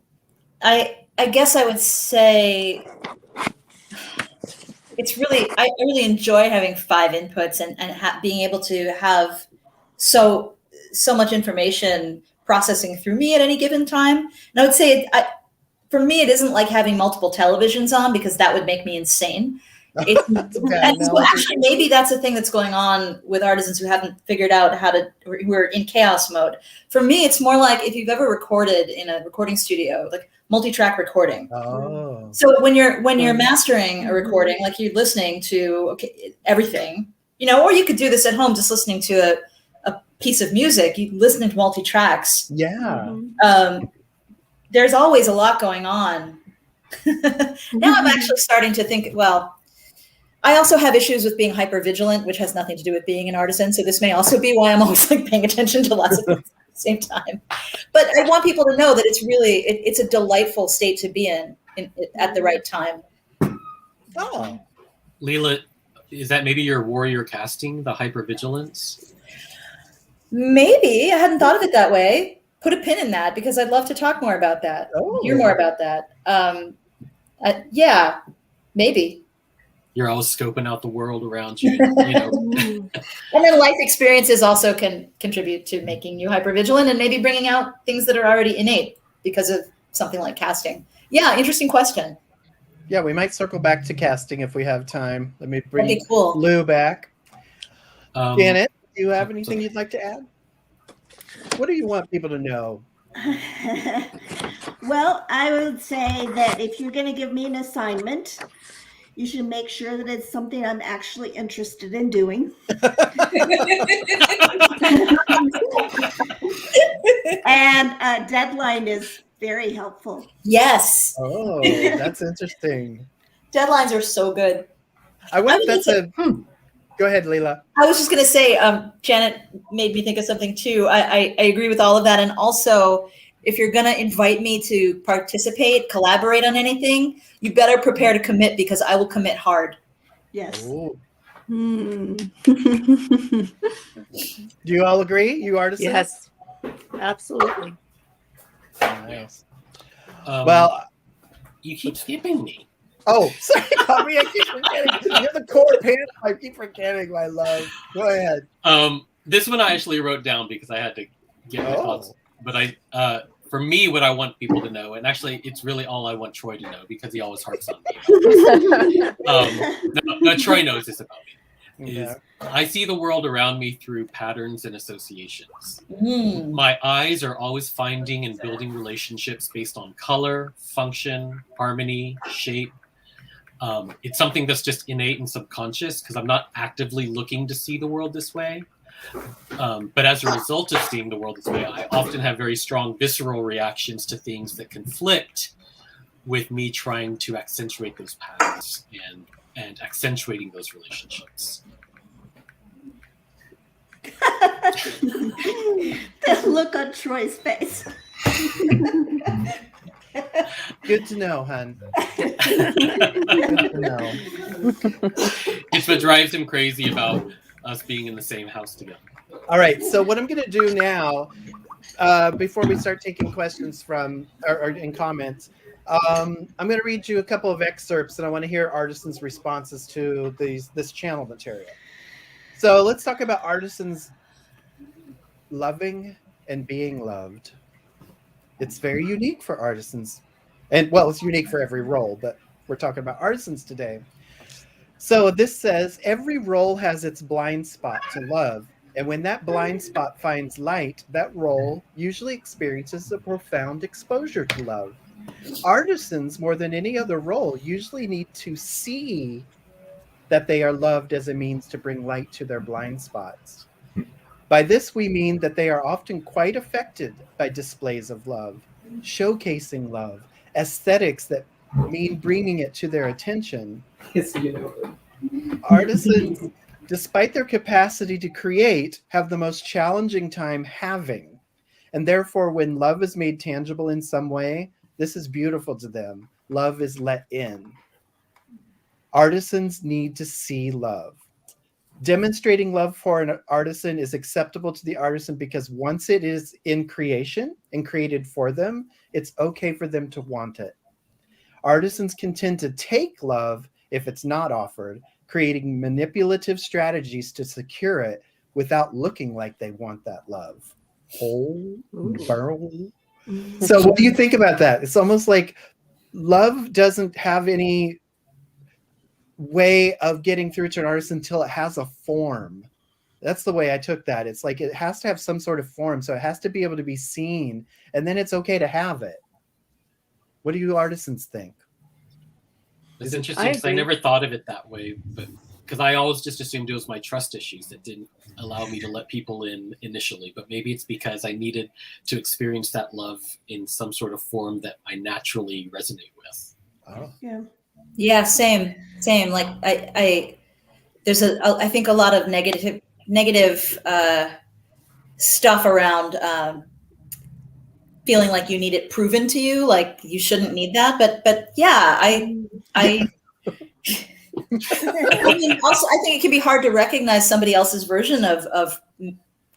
I guess I would say I really enjoy having 5 inputs and being able to have so much information processing through me at any given time. And I would say for me, it isn't like having multiple televisions on, because that would make me insane. Actually, maybe that's a thing that's going on with artisans who haven't figured out who are in chaos mode. For me, it's more like if you've ever recorded in a recording studio, like multi-track recording. Oh. So when you're mastering a recording, like you're listening to everything, or you could do this at home, just listening to a piece of music. You listen to multi-tracks. Yeah. There's always a lot going on Now I'm actually starting to think, well, I also have issues with being hypervigilant, which has nothing to do with being an artisan. So this may also be why I'm always like paying attention to lots of things at the same time. But I want people to know that it's really, it's a delightful state to be in at the right time. Oh, Leela, is that maybe your warrior casting, the hypervigilance? Maybe. I hadn't thought of it that way. Put a pin in that because I'd love to talk more about that. Oh. Hear more about that. Yeah, maybe. You're always scoping out the world around you. You know. And then life experiences also can contribute to making you hypervigilant and maybe bringing out things that are already innate because of something like casting. Yeah, interesting question. Yeah, we might circle back to casting if we have time. Let me bring That'd be cool. Lou back. Janet, do you have anything sorry. you'd like to add? What do you want people to know? Well, I would say that if you're going to give me an assignment, you should make sure that it's something I'm actually interested in doing. And a deadline is very helpful. Yes. Oh, that's interesting. Deadlines are so good. I wonder if that's a... Go ahead, Leela. I was just going to say, Janet made me think of something too. I agree with all of that. And also, if you're going to invite me to participate, collaborate on anything, you better prepare to commit because I will commit hard. Yes. Do you all agree? You artisans? Yes, absolutely. Nice. Well, you keep skipping me. Oh, sorry, Bobby, I keep forgetting. You're the core panel. I keep forgetting, my love. Go ahead. This one I actually wrote down because I had to get my thoughts. But for me, what I want people to know, and actually, it's really all I want Troy to know because he always harps on me. No, Troy knows this about me. Is I see the world around me through patterns and associations. My eyes are always finding and building relationships based on color, function, harmony, shape. It's something that's just innate and subconscious because I'm not actively looking to see the world this way. But as a result of seeing the world this way, I often have very strong visceral reactions to things that conflict with me trying to accentuate those patterns and accentuating those relationships. The look on Troy's face. Good to know, hon. Good to know. It's what drives him crazy about us being in the same house together. All right, so what I'm going to do now, before we start taking questions from or in comments, I'm going to read you a couple of excerpts, and I want to hear artisans' responses to this channel material. So let's talk about artisans loving and being loved. It's very unique for artisans. And, well, it's unique for every role, but we're talking about artisans today. So this says, every role has its blind spot to love. And when that blind spot finds light, that role usually experiences a profound exposure to love. Artisans, more than any other role, usually need to see that they are loved as a means to bring light to their blind spots. By this, we mean that they are often quite affected by displays of love, showcasing love, aesthetics that mean bringing it to their attention. Artisans, despite their capacity to create, have the most challenging time having. And therefore, when love is made tangible in some way, this is beautiful to them. Love is let in. Artisans need to see love. Demonstrating love for an artisan is acceptable to the artisan because once it is in creation and created for them, it's okay for them to want it. Artisans can tend to take love if it's not offered, creating manipulative strategies to secure it without looking like they want that love. Oh, burl. So what do you think about that? It's almost like love doesn't have any way of getting through to an artist until it has a form. That's the way I took that. It's like it has to have some sort of form, so it has to be able to be seen, and then it's okay to have it. What do you artisans think? It's interesting because I never thought of it that way, but because I always just assumed it was my trust issues that didn't allow me to let people in initially. But maybe it's because I needed to experience that love in some sort of form that I naturally resonate with. Oh. Yeah, same. Like there's I think a lot of negative stuff around feeling like you need it proven to you, like you shouldn't need that. But yeah, I mean, also I think it can be hard to recognize somebody else's version of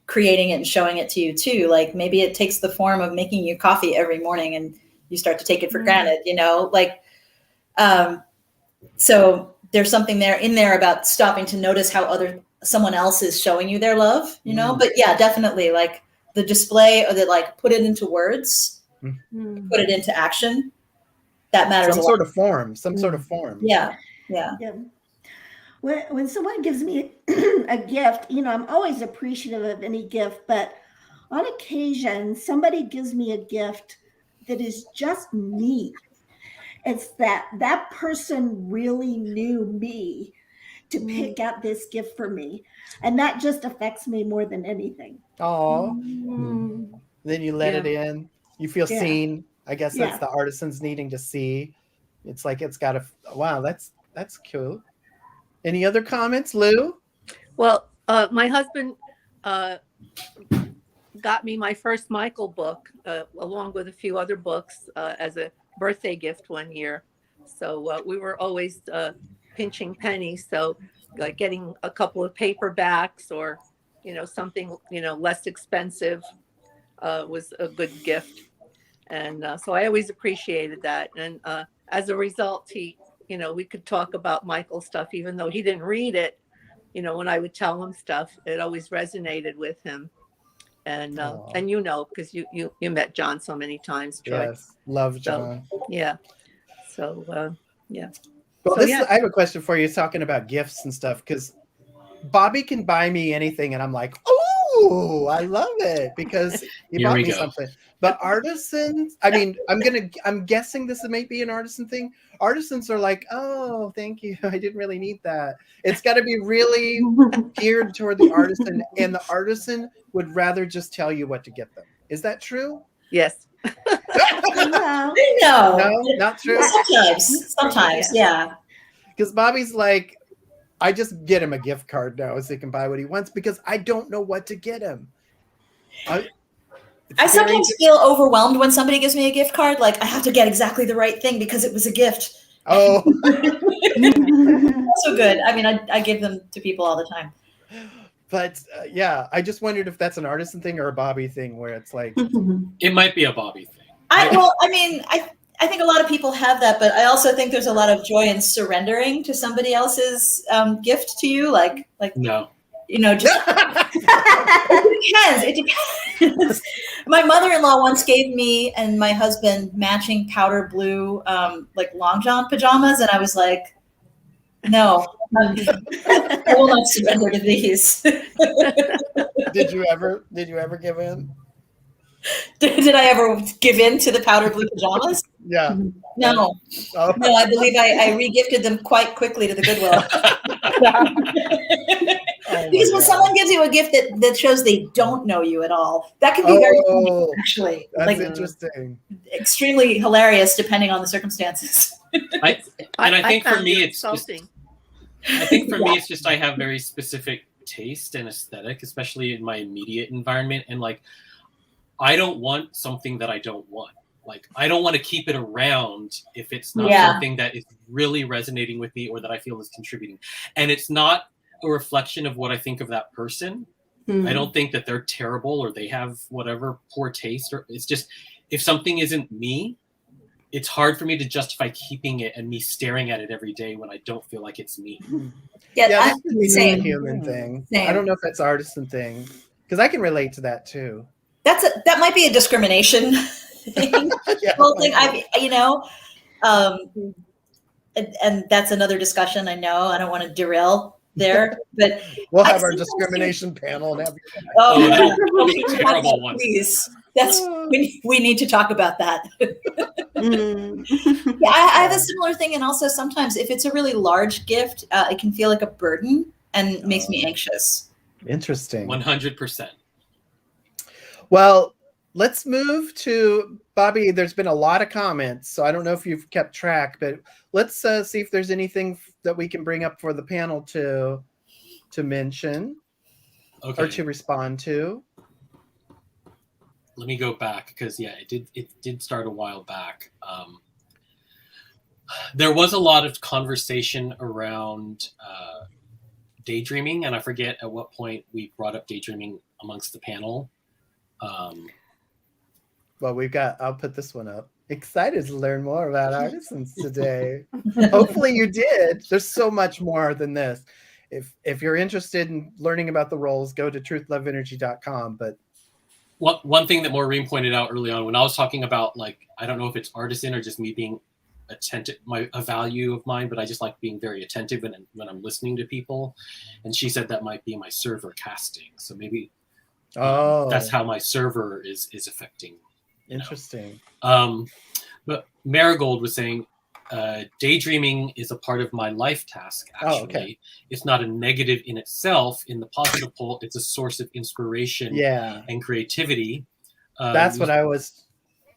creating it and showing it to you too. Like maybe it takes the form of making you coffee every morning and you start to take it for granted, like so there's something in there about stopping to notice how someone else is showing you their love, but yeah, definitely like the display or like put it into words, put it into action. That matters. Some sort of form. Yeah. When someone gives me a gift, I'm always appreciative of any gift, but on occasion, somebody gives me a gift that is just me. It's that person really knew me to pick out this gift for me. And that just affects me more than anything. Oh, then you let it in. You feel seen. I guess that's the artisans needing to see. It's like it's got wow, that's cool. Any other comments, Lou? Well, my husband got me my first Michael book, along with a few other books, as a birthday gift one year. So we were always pinching pennies. So like getting a couple of paperbacks or, something, less expensive was a good gift. And so I always appreciated that. And as a result, we could talk about Michael stuff, even though he didn't read it. When I would tell him stuff, it always resonated with him. And because you met John so many times, Troy. Yes, love John. So, yeah. So yeah. Well, I have a question for you. Talking about gifts and stuff, because Bobby can buy me anything, and I'm like, oh, I love it because he bought me something. But artisans, I mean, I'm guessing this may be an artisan thing. Artisans are like, oh, thank you. I didn't really need that. It's got to be really geared toward the artisan, and the artisan would rather just tell you what to get them. Is that true? Yes. No, not true. Sometimes, yeah. Because Bobby's like, I just get him a gift card now so he can buy what he wants because I don't know what to get him. I sometimes feel overwhelmed when somebody gives me a gift card. Like I have to get exactly the right thing because it was a gift. Oh, so good. I mean, I give them to people all the time. But yeah, I just wondered if that's an artisan thing or a Bobby thing, where it's like it might be a Bobby thing. I think a lot of people have that, but I also think there's a lot of joy in surrendering to somebody else's gift to you. Like no. Just it depends. My mother-in-law once gave me and my husband matching powder blue like long john pajamas, and I was like, no, I will not surrender to these. Did you ever give in? Did I ever give in to the powder blue pajamas? Yeah. No. Oh. No, I believe I re-gifted them quite quickly to the Goodwill. Because when someone gives you a gift that shows they don't know you at all, that can be very funny, actually. That's interesting. Extremely hilarious depending on the circumstances. I think for me it's insulting. It's just I have very specific taste and aesthetic, especially in my immediate environment, and like I don't want something that I don't want. Like I don't want to keep it around if it's not something that is really resonating with me or that I feel is contributing. And it's not a reflection of what I think of that person. I don't think that they're terrible or they have whatever poor taste, or it's just if something isn't me, it's hard for me to justify keeping it and me staring at it every day when I don't feel like it's me. Yeah, that's the same human thing. Same. I don't know if that's artisan thing because I can relate to that too. That might be a discrimination thing. Whole thing. And that's another discussion. I know I don't want to derail there, but we'll have our discrimination panel and have a terrible one. Please, we need to talk about that. Yeah, I have a similar thing, and also sometimes if it's a really large gift, it can feel like a burden and makes me anxious. Interesting. 100%. Well, let's move to Bobby. There's been a lot of comments, so I don't know if you've kept track, but let's see if there's anything that we can bring up for the panel to mention or to respond to. Let me go back because it did start a while back. There was a lot of conversation around daydreaming, and I forget at what point we brought up daydreaming amongst the panel. Well, I'll put this one up. Excited to learn more about Artisans today. Hopefully you did. There's so much more than this. If you're interested in learning about the roles, go to TruthLoveEnergy.com. But one thing that Maureen pointed out early on when I was talking about, like, I don't know if it's artisan or just me being attentive, a value of mine, but I just like being very attentive when I'm listening to people. And she said that might be my server casting. So maybe that's how my server is affecting. Interesting. But Marigold was saying, daydreaming is a part of my life task, actually. Oh, okay. It's not a negative in itself. In the positive pole, it's a source of inspiration and creativity. That's what I was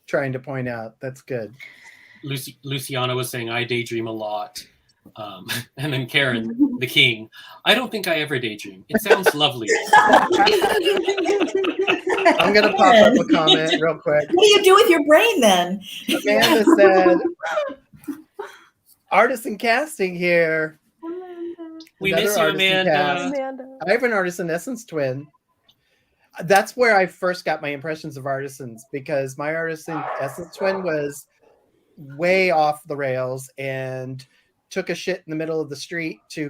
trying to point out. That's good. Luciana was saying, I daydream a lot. And then Karen, the king, I don't think I ever daydream. It sounds lovely. I'm going to pop up a comment real quick. What do you do with your brain then? Amanda said, Artisan casting here. We miss you, Amanda. I have an Artisan Essence twin. That's where I first got my impressions of Artisans, because my Artisan Essence twin was way off the rails and took a shit in the middle of the street to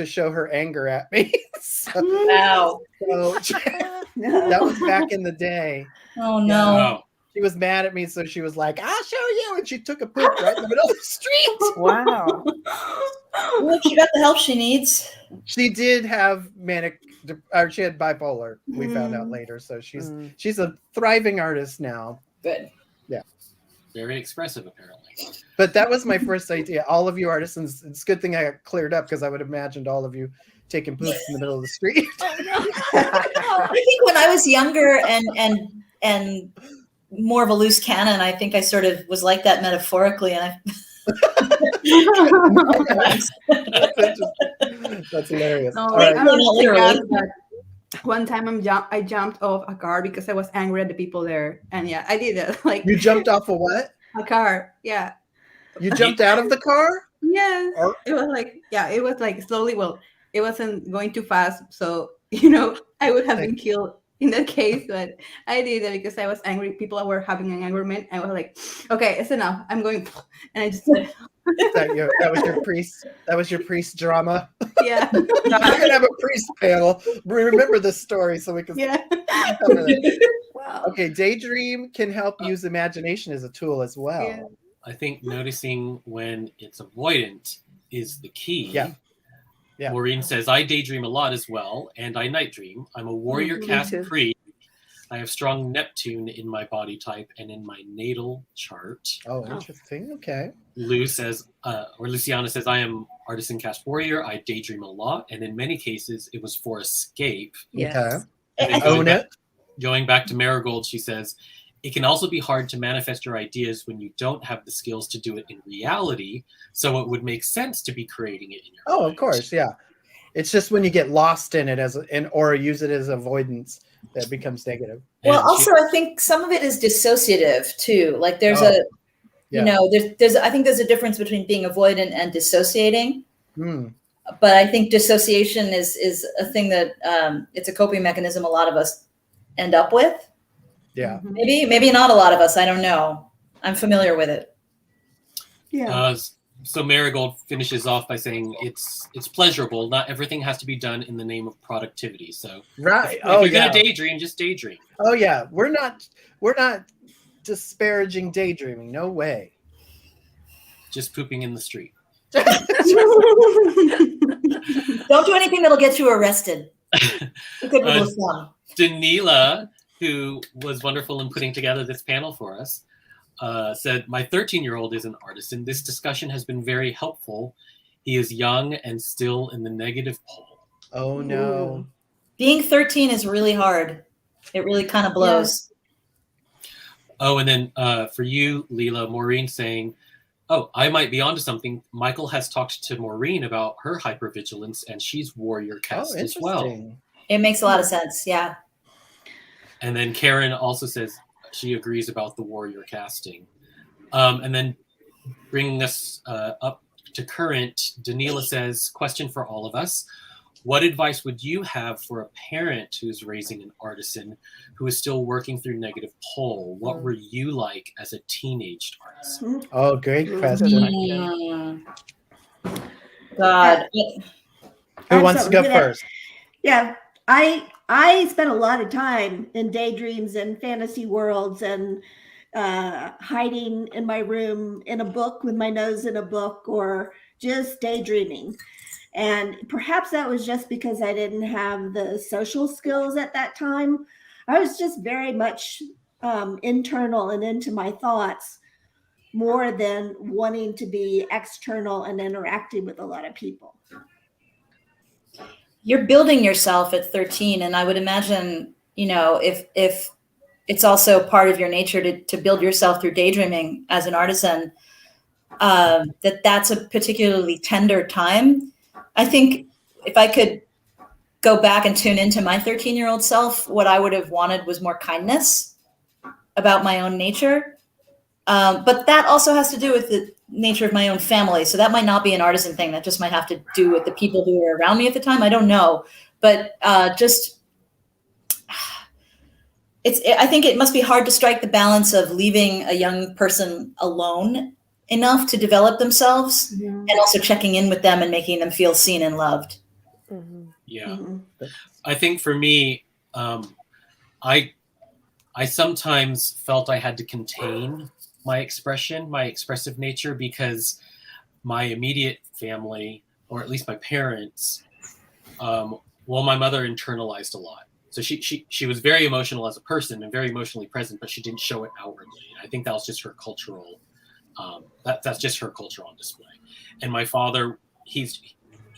show her anger at me. Wow. So that was back in the day. Oh no. Yeah. She was mad at me, so she was like, I'll show you, and she took a poop right in the middle of the street. Wow. Well, she got the help she needs. She did have she had bipolar, we found out later. So she's a thriving artist now. Good. Yeah. Very expressive, apparently. But that was my first idea. All of you artisans, it's a good thing I got cleared up, because I would have imagined all of you taking poops in the middle of the street. I think when I was younger and more of a loose cannon, I think I sort of was like that metaphorically, and That's hilarious. No, All right. I literally. One time I jumped off a car because I was angry at the people there, and I did it. Like, you jumped off a what? A car. Yeah. You jumped out of the car? Yes. It was like slowly. Well, it wasn't going too fast, so I would have been killed in that case. But I did it because I was angry. People were having an argument. I was like, okay, it's enough. I'm going, and I just said. That was your priest. That was your priest drama. Yeah. I'm gonna have a priest panel. Remember this story so we can. Yeah. Wow. Okay, daydream can help use imagination as a tool as well. Yeah. I think noticing when it's avoidant is the key. Yeah. Maureen says, I daydream a lot as well, and I night dream. I'm a warrior caste priest. I have strong Neptune in my body type and in my natal chart. Oh, interesting. Okay. Luciana says, I am artisan caste warrior. I daydream a lot, and in many cases, it was for escape. Yes. Okay. Going back to Marigold, she says, it can also be hard to manifest your ideas when you don't have the skills to do it in reality. So it would make sense to be creating it in your mind. Of course, yeah. It's just when you get lost in it or use it as avoidance that becomes negative. Well, I think some of it is dissociative too. Like there's I think there's a difference between being avoidant and dissociating. But I think dissociation is a thing that it's a coping mechanism a lot of us end up with. Yeah. Maybe not a lot of us. I don't know. I'm familiar with it. Yeah. So Marigold finishes off by saying it's pleasurable. Not everything has to be done in the name of productivity. So right. If you're gonna daydream, just daydream. Oh yeah. We're not disparaging daydreaming. No way. Just pooping in the street. Don't do anything that'll get you arrested. Good rule of thumb. Danila, who was wonderful in putting together this panel for us, said, my 13-year-old is an artisan. This discussion has been very helpful. He is young and still in the negative pole. Oh, no. Being 13 is really hard. It really kind of blows. Oh, and then for you, Leela, Maureen saying, oh, I might be onto something. Michael has talked to Maureen about her hypervigilance, and she's warrior cast as well. It makes a lot of sense. Yeah. And then Karen also says she agrees about the warrior casting. And then bringing us up to current, Danila says, question for all of us. What advice would you have for a parent who's raising an artisan who is still working through negative pole? What were you like as a teenage artisan? Oh, great question. God. Who wants to go first? Yeah, I spent a lot of time in daydreams and fantasy worlds and hiding in my room in a book with my nose in a book or just daydreaming. And perhaps that was just because I didn't have the social skills at that time. I was just very much internal and into my thoughts more than wanting to be external and interacting with a lot of people. You're building yourself at 13. And I would imagine, you know, if it's also part of your nature to build yourself through daydreaming as an artisan, that's a particularly tender time. I think if I could go back and tune into my 13-year-old self, what I would have wanted was more kindness about my own nature. But that also has to do with the nature of my own family. So that might not be an artisan thing. That just might have to do with the people who were around me at the time. I don't know. But I think it must be hard to strike the balance of leaving a young person alone enough to develop themselves and also checking in with them and making them feel seen and loved. Yeah. I think for me, I sometimes felt I had to contain my expression, my expressive nature, because my immediate family, or at least my parents, my mother internalized a lot. So she was very emotional as a person and very emotionally present, but she didn't show it outwardly. And I think that was just her cultural, that's just her culture on display. And my father, he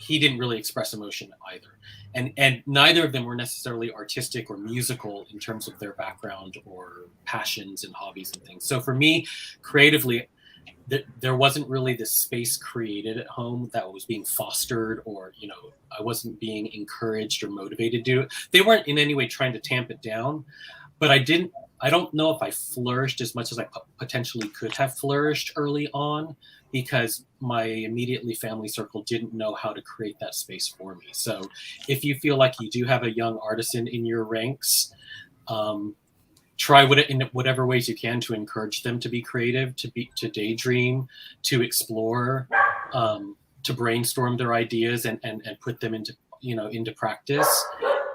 didn't really express emotion either. And neither of them were necessarily artistic or musical in terms of their background or passions and hobbies and things. So for me, creatively, there wasn't really this space created at home that was being fostered, or, you know, I wasn't being encouraged or motivated to do it. They weren't in any way trying to tamp it down, but I don't know if I flourished as much as I potentially could have flourished early on, because my immediately family circle didn't know how to create that space for me. So if you feel like you do have a young artisan in your ranks, try in whatever ways you can to encourage them to be creative, to daydream, to explore, to brainstorm their ideas and put them into practice,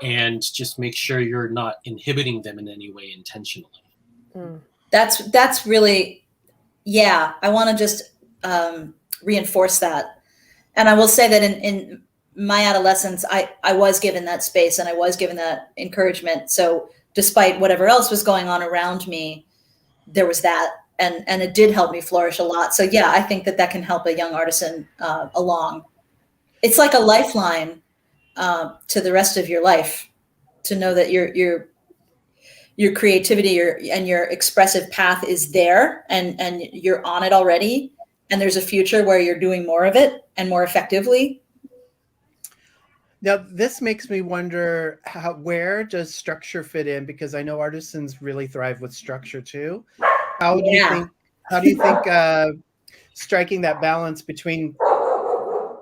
and just make sure you're not inhibiting them in any way intentionally. That's really, yeah, I want to just reinforce that. And I will say that in my adolescence, I was given that space and I was given that encouragement. So despite whatever else was going on around me, there was that, and it did help me flourish a lot. So yeah, I think that can help a young artisan along. It's like a lifeline to the rest of your life, to know that your creativity and your expressive path is there, and you're on it already, and there's a future where you're doing more of it and more effectively. Now, this makes me wonder, where does structure fit in? Because I know artisans really thrive with structure too. How do you think striking that balance between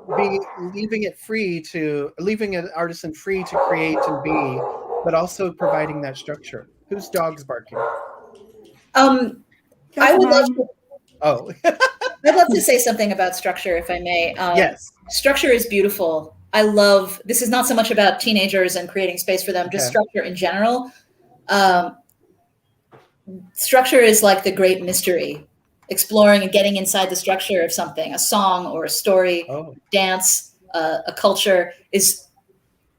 leaving an artisan free to create and be, but also providing that structure? Whose dog's barking? I would love to, I'd love to say something about structure, if I may. Yes. Structure is beautiful. I love, this is not so much about teenagers and creating space for them, just structure in general. Structure is like the great mystery, exploring and getting inside the structure of something, a song or a story, dance, a culture is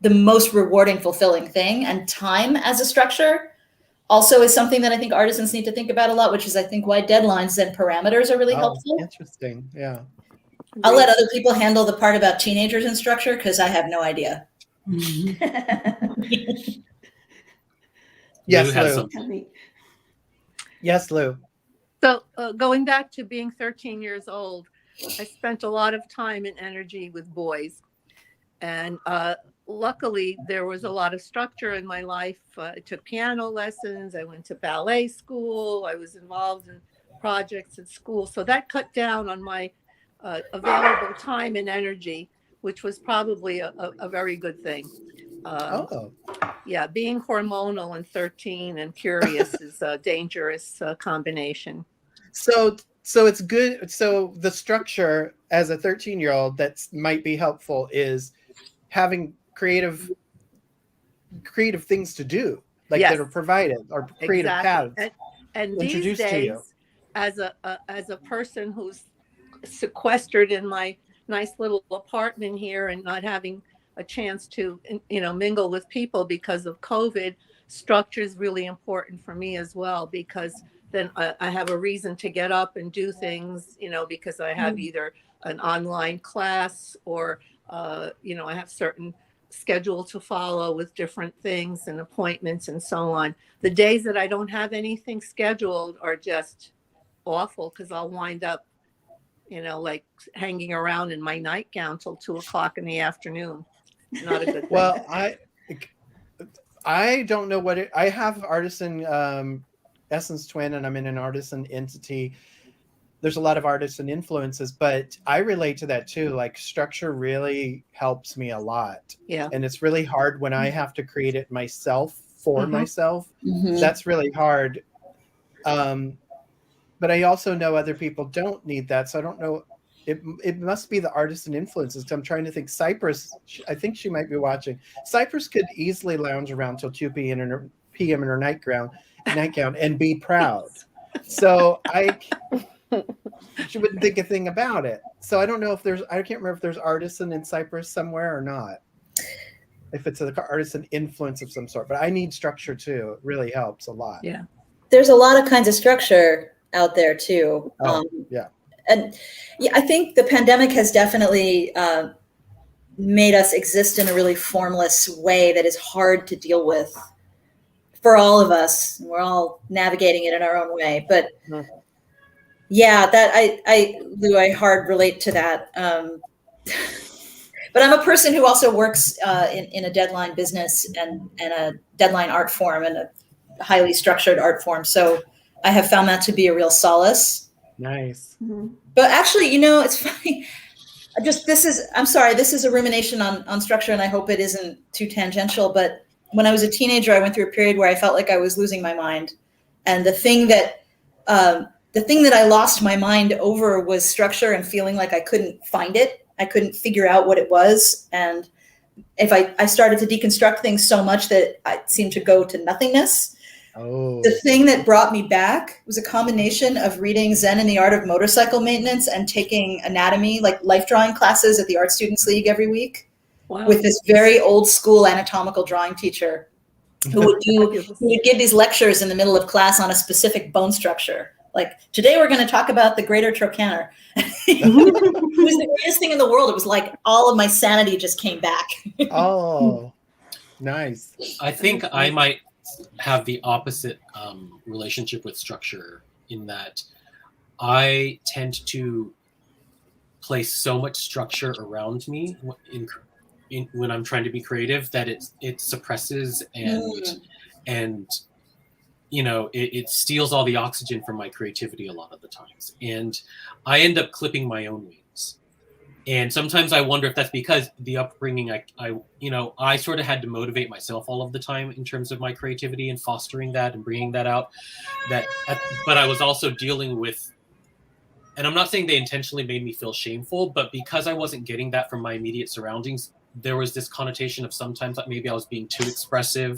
the most rewarding, fulfilling thing. And time as a structure also is something that I think artisans need to think about a lot, which is, I think, why deadlines and parameters are really helpful. Interesting. Yeah. I'll let other people handle the part about teenagers and structure, because I have no idea. Yes, Lou. Yes, Lou. So going back to being 13 years old, I spent a lot of time and energy with boys. And luckily, there was a lot of structure in my life. I took piano lessons. I went to ballet school. I was involved in projects at school. So that cut down on my available time and energy, which was probably a very good thing. Yeah, being hormonal and 13 and curious is a dangerous combination. So it's good. So the structure as a 13-year-old that might be helpful is having creative things to do, like that are provided, or creative paths and introduced these days, to you. As a person who's sequestered in my nice little apartment here and not having a chance to mingle with people because of COVID, structure is really important for me as well, because then I have a reason to get up and do things, because I have either an online class or I have certain schedule to follow with different things and appointments and so on. The days that I don't have anything scheduled are just awful, because I'll wind up like hanging around in my nightgown till 2:00 in the afternoon. Not a good thing. Well, I don't know what I have Artisan Essence Twin, and I'm in an Artisan entity. There's a lot of Artisan influences, but I relate to that too. Like, structure really helps me a lot. Yeah. And it's really hard when I have to create it myself for myself. That's really hard. But I also know other people don't need that. So I don't know. It must be the Artisan influences. I'm trying to think. Cypress, I think she might be watching. Cypress could easily lounge around till 2 p.m. in her nightgown and be proud. So she wouldn't think a thing about it. So I don't know if I can't remember if there's Artisan in Cypress somewhere or not. If it's an Artisan influence of some sort. But I need structure too. It really helps a lot. Yeah. There's a lot of kinds of structure out there too. Yeah. And yeah, I think the pandemic has definitely made us exist in a really formless way that is hard to deal with for all of us. We're all navigating it in our own way. But yeah, that Lou, I hard relate to that. But I'm a person who also works in a deadline business and a deadline art form and a highly structured art form. So I have found that to be a real solace. Nice. But actually, it's funny. This is a rumination on structure, and I hope it isn't too tangential. But when I was a teenager, I went through a period where I felt like I was losing my mind. And the thing that I lost my mind over was structure, and feeling like I couldn't find it. I couldn't figure out what it was. And if I started to deconstruct things so much that I seemed to go to nothingness. The thing that brought me back was a combination of reading Zen and the Art of Motorcycle Maintenance and taking anatomy, like life drawing classes at the Art Students League every week. Wow. With this very old school anatomical drawing teacher who would give these lectures in the middle of class on a specific bone structure. Like, today we're going to talk about the greater trochanter. It was the greatest thing in the world. It was like all of my sanity just came back. Oh, nice. I think I might have the opposite relationship with structure, in that I tend to place so much structure around me when I'm trying to be creative that it suppresses and it steals all the oxygen from my creativity a lot of the times, and I end up clipping my own wings. And sometimes I wonder if that's because the upbringing I sort of had to motivate myself all of the time in terms of my creativity and fostering that and bringing that out. But I was also dealing with, and I'm not saying they intentionally made me feel shameful, but because I wasn't getting that from my immediate surroundings, there was this connotation of sometimes like maybe I was being too expressive,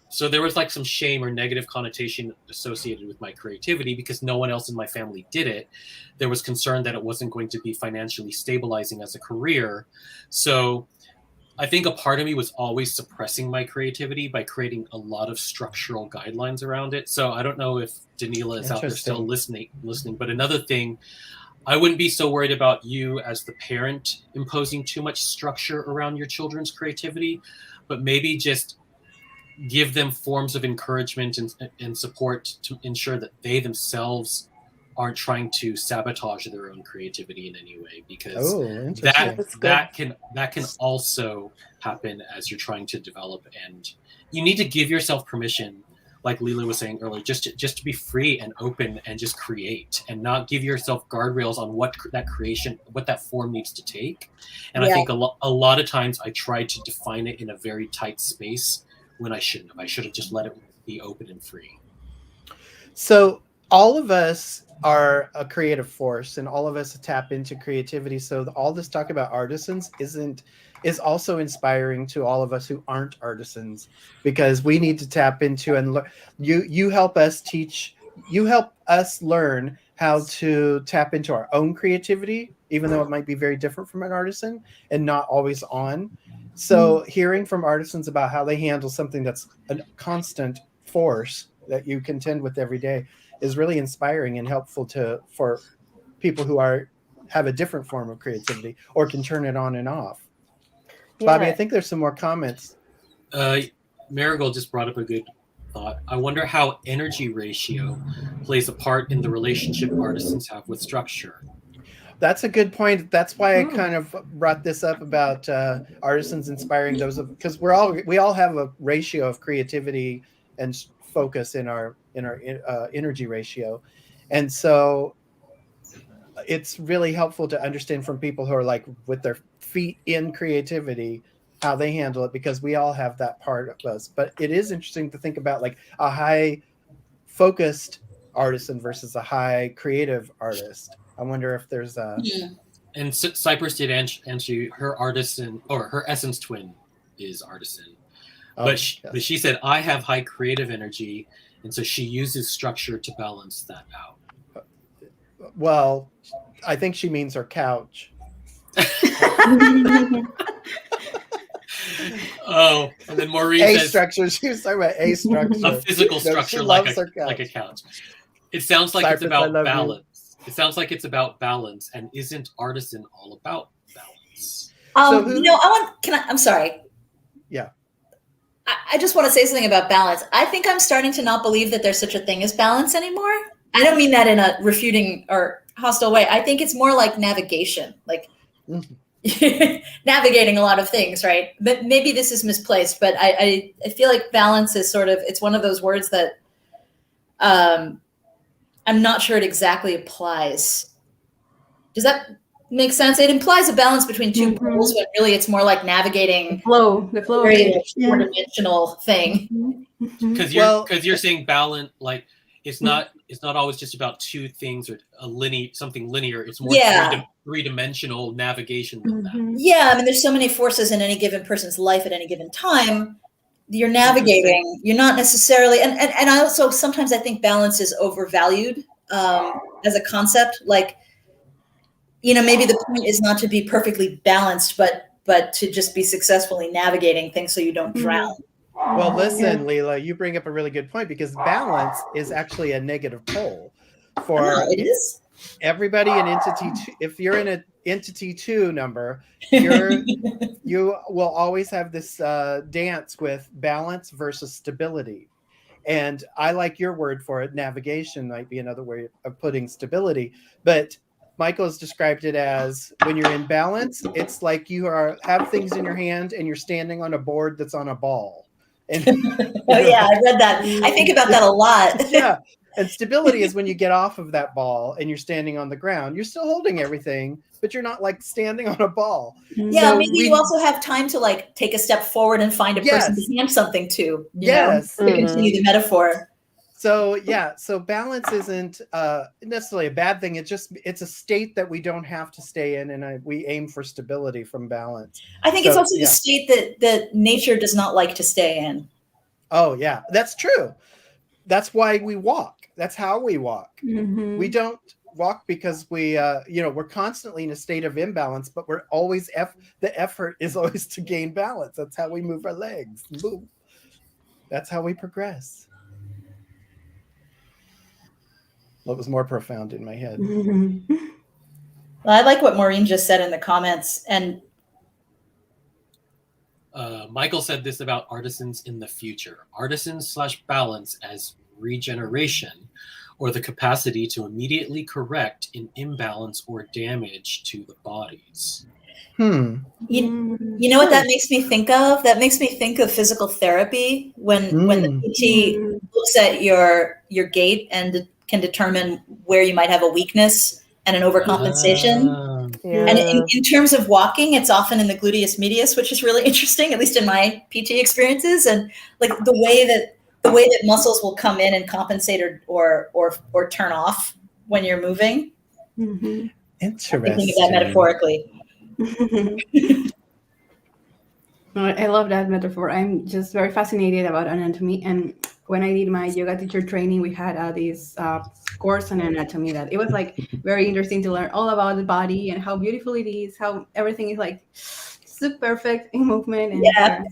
so there was like some shame or negative connotation associated with my creativity because no one else in my family did it. There was concern that it wasn't going to be financially stabilizing as a career. So I think a part of me was always suppressing my creativity by creating a lot of structural guidelines around it. So I don't know if Danila is out there still listening, but another thing, I wouldn't be so worried about you as the parent imposing too much structure around your children's creativity, but maybe just give them forms of encouragement and support to ensure that they themselves aren't trying to sabotage their own creativity in any way, because that can also happen as you're trying to develop. And you need to give yourself permission, like Leela was saying earlier, just to be free and open and just create, and not give yourself guardrails on what that form needs to take. And I think a lot of times I try to define it in a very tight space when I shouldn't have. I should have just let it be open and free. So all of us are a creative force, and all of us tap into creativity. So all this talk about artisans is also inspiring to all of us who aren't artisans, because we need to tap into and learn. You help us learn how to tap into our own creativity, even though it might be very different from an artisan and not always on. So hearing from artisans about how they handle something that's a constant force that you contend with every day is really inspiring and helpful for people who have a different form of creativity or can turn it on and off. Yeah. Bobby, I think there's some more comments. Marigold just brought up a good thought. I wonder how energy ratio plays a part in the relationship artisans have with structure. That's a good point. That's why I kind of brought this up about artisans inspiring those, because we all have a ratio of creativity and focus in our energy ratio, and so it's really helpful to understand from people who are like with their feet in creativity how they handle it, because we all have that part of us. But it is interesting to think about like a high focused artisan versus a high creative artist. I wonder if there's a and Cypress did answer you. Her artisan, or her essence twin, is artisan. But she said, I have high creative energy, and so she uses structure to balance that out. Well, I think she means her couch. Oh, and then Maureen says structure. She was talking about a structure. A physical structure like a couch. It sounds like it's about balance. It sounds like it's about balance, and isn't artisan all about balance? I'm sorry. Yeah. I just want to say something about balance. I think I'm starting to not believe that there's such a thing as balance anymore. I don't mean that in a refuting or hostile way. I think it's more like navigation, like navigating a lot of things, right? But maybe this is misplaced, but I feel like balance is sort of, it's one of those words that I'm not sure it exactly applies. Does that make sense? It implies a balance between two poles, but really it's more like navigating the flow, very four-dimensional thing. Because you're saying balance, like it's not always just about two things or something linear. It's more three-dimensional navigation with that. Yeah, I mean, there's so many forces in any given person's life at any given time. You're navigating. You're not necessarily, and I also sometimes I think balance is overvalued as a concept. Like, maybe the point is not to be perfectly balanced, but to just be successfully navigating things so you don't drown. Well, listen, Leela, you bring up a really good point, because balance is actually a negative pole for everybody in entity 2. If you're in an entity 2 number, you will always have this dance with balance versus stability. And I like your word for it. Navigation might be another way of putting stability. But Michael's described it as when you're in balance, it's like you have things in your hand and you're standing on a board that's on a ball. And, I read that. I think about that a lot. Yeah. And stability is when you get off of that ball and you're standing on the ground. You're still holding everything, but you're not like standing on a ball. Yeah, so maybe you also have time to like take a step forward and find a person to hand something to. To continue the metaphor. So balance isn't necessarily a bad thing. It's a state that we don't have to stay in, and we aim for stability from balance. I think it's also the state that nature does not like to stay in. Oh yeah, that's true. That's why we walk. That's how we walk. We don't walk because we're constantly in a state of imbalance, but we're always the effort is always to gain balance. That's how we move our legs. Boom. That's how we progress. What was more profound in my head? Well, I like what Maureen just said in the comments, and Michael said this about artisans in the future. Artisans/balance as regeneration, or the capacity to immediately correct an imbalance or damage to the bodies. You know what that makes me think of? That makes me think of physical therapy when the PT looks at your gait and can determine where you might have a weakness and an overcompensation. And in terms of walking, it's often in the gluteus medius, which is really interesting, at least in my PT experiences. And like the way that muscles will come in and compensate or turn off when you're moving. Interesting. Thinking of that metaphorically. I love that metaphor. I'm just very fascinated about anatomy. And when I did my yoga teacher training, we had this course on anatomy that it was like very interesting to learn all about the body and how beautiful it is, how everything is like so perfect in movement. And I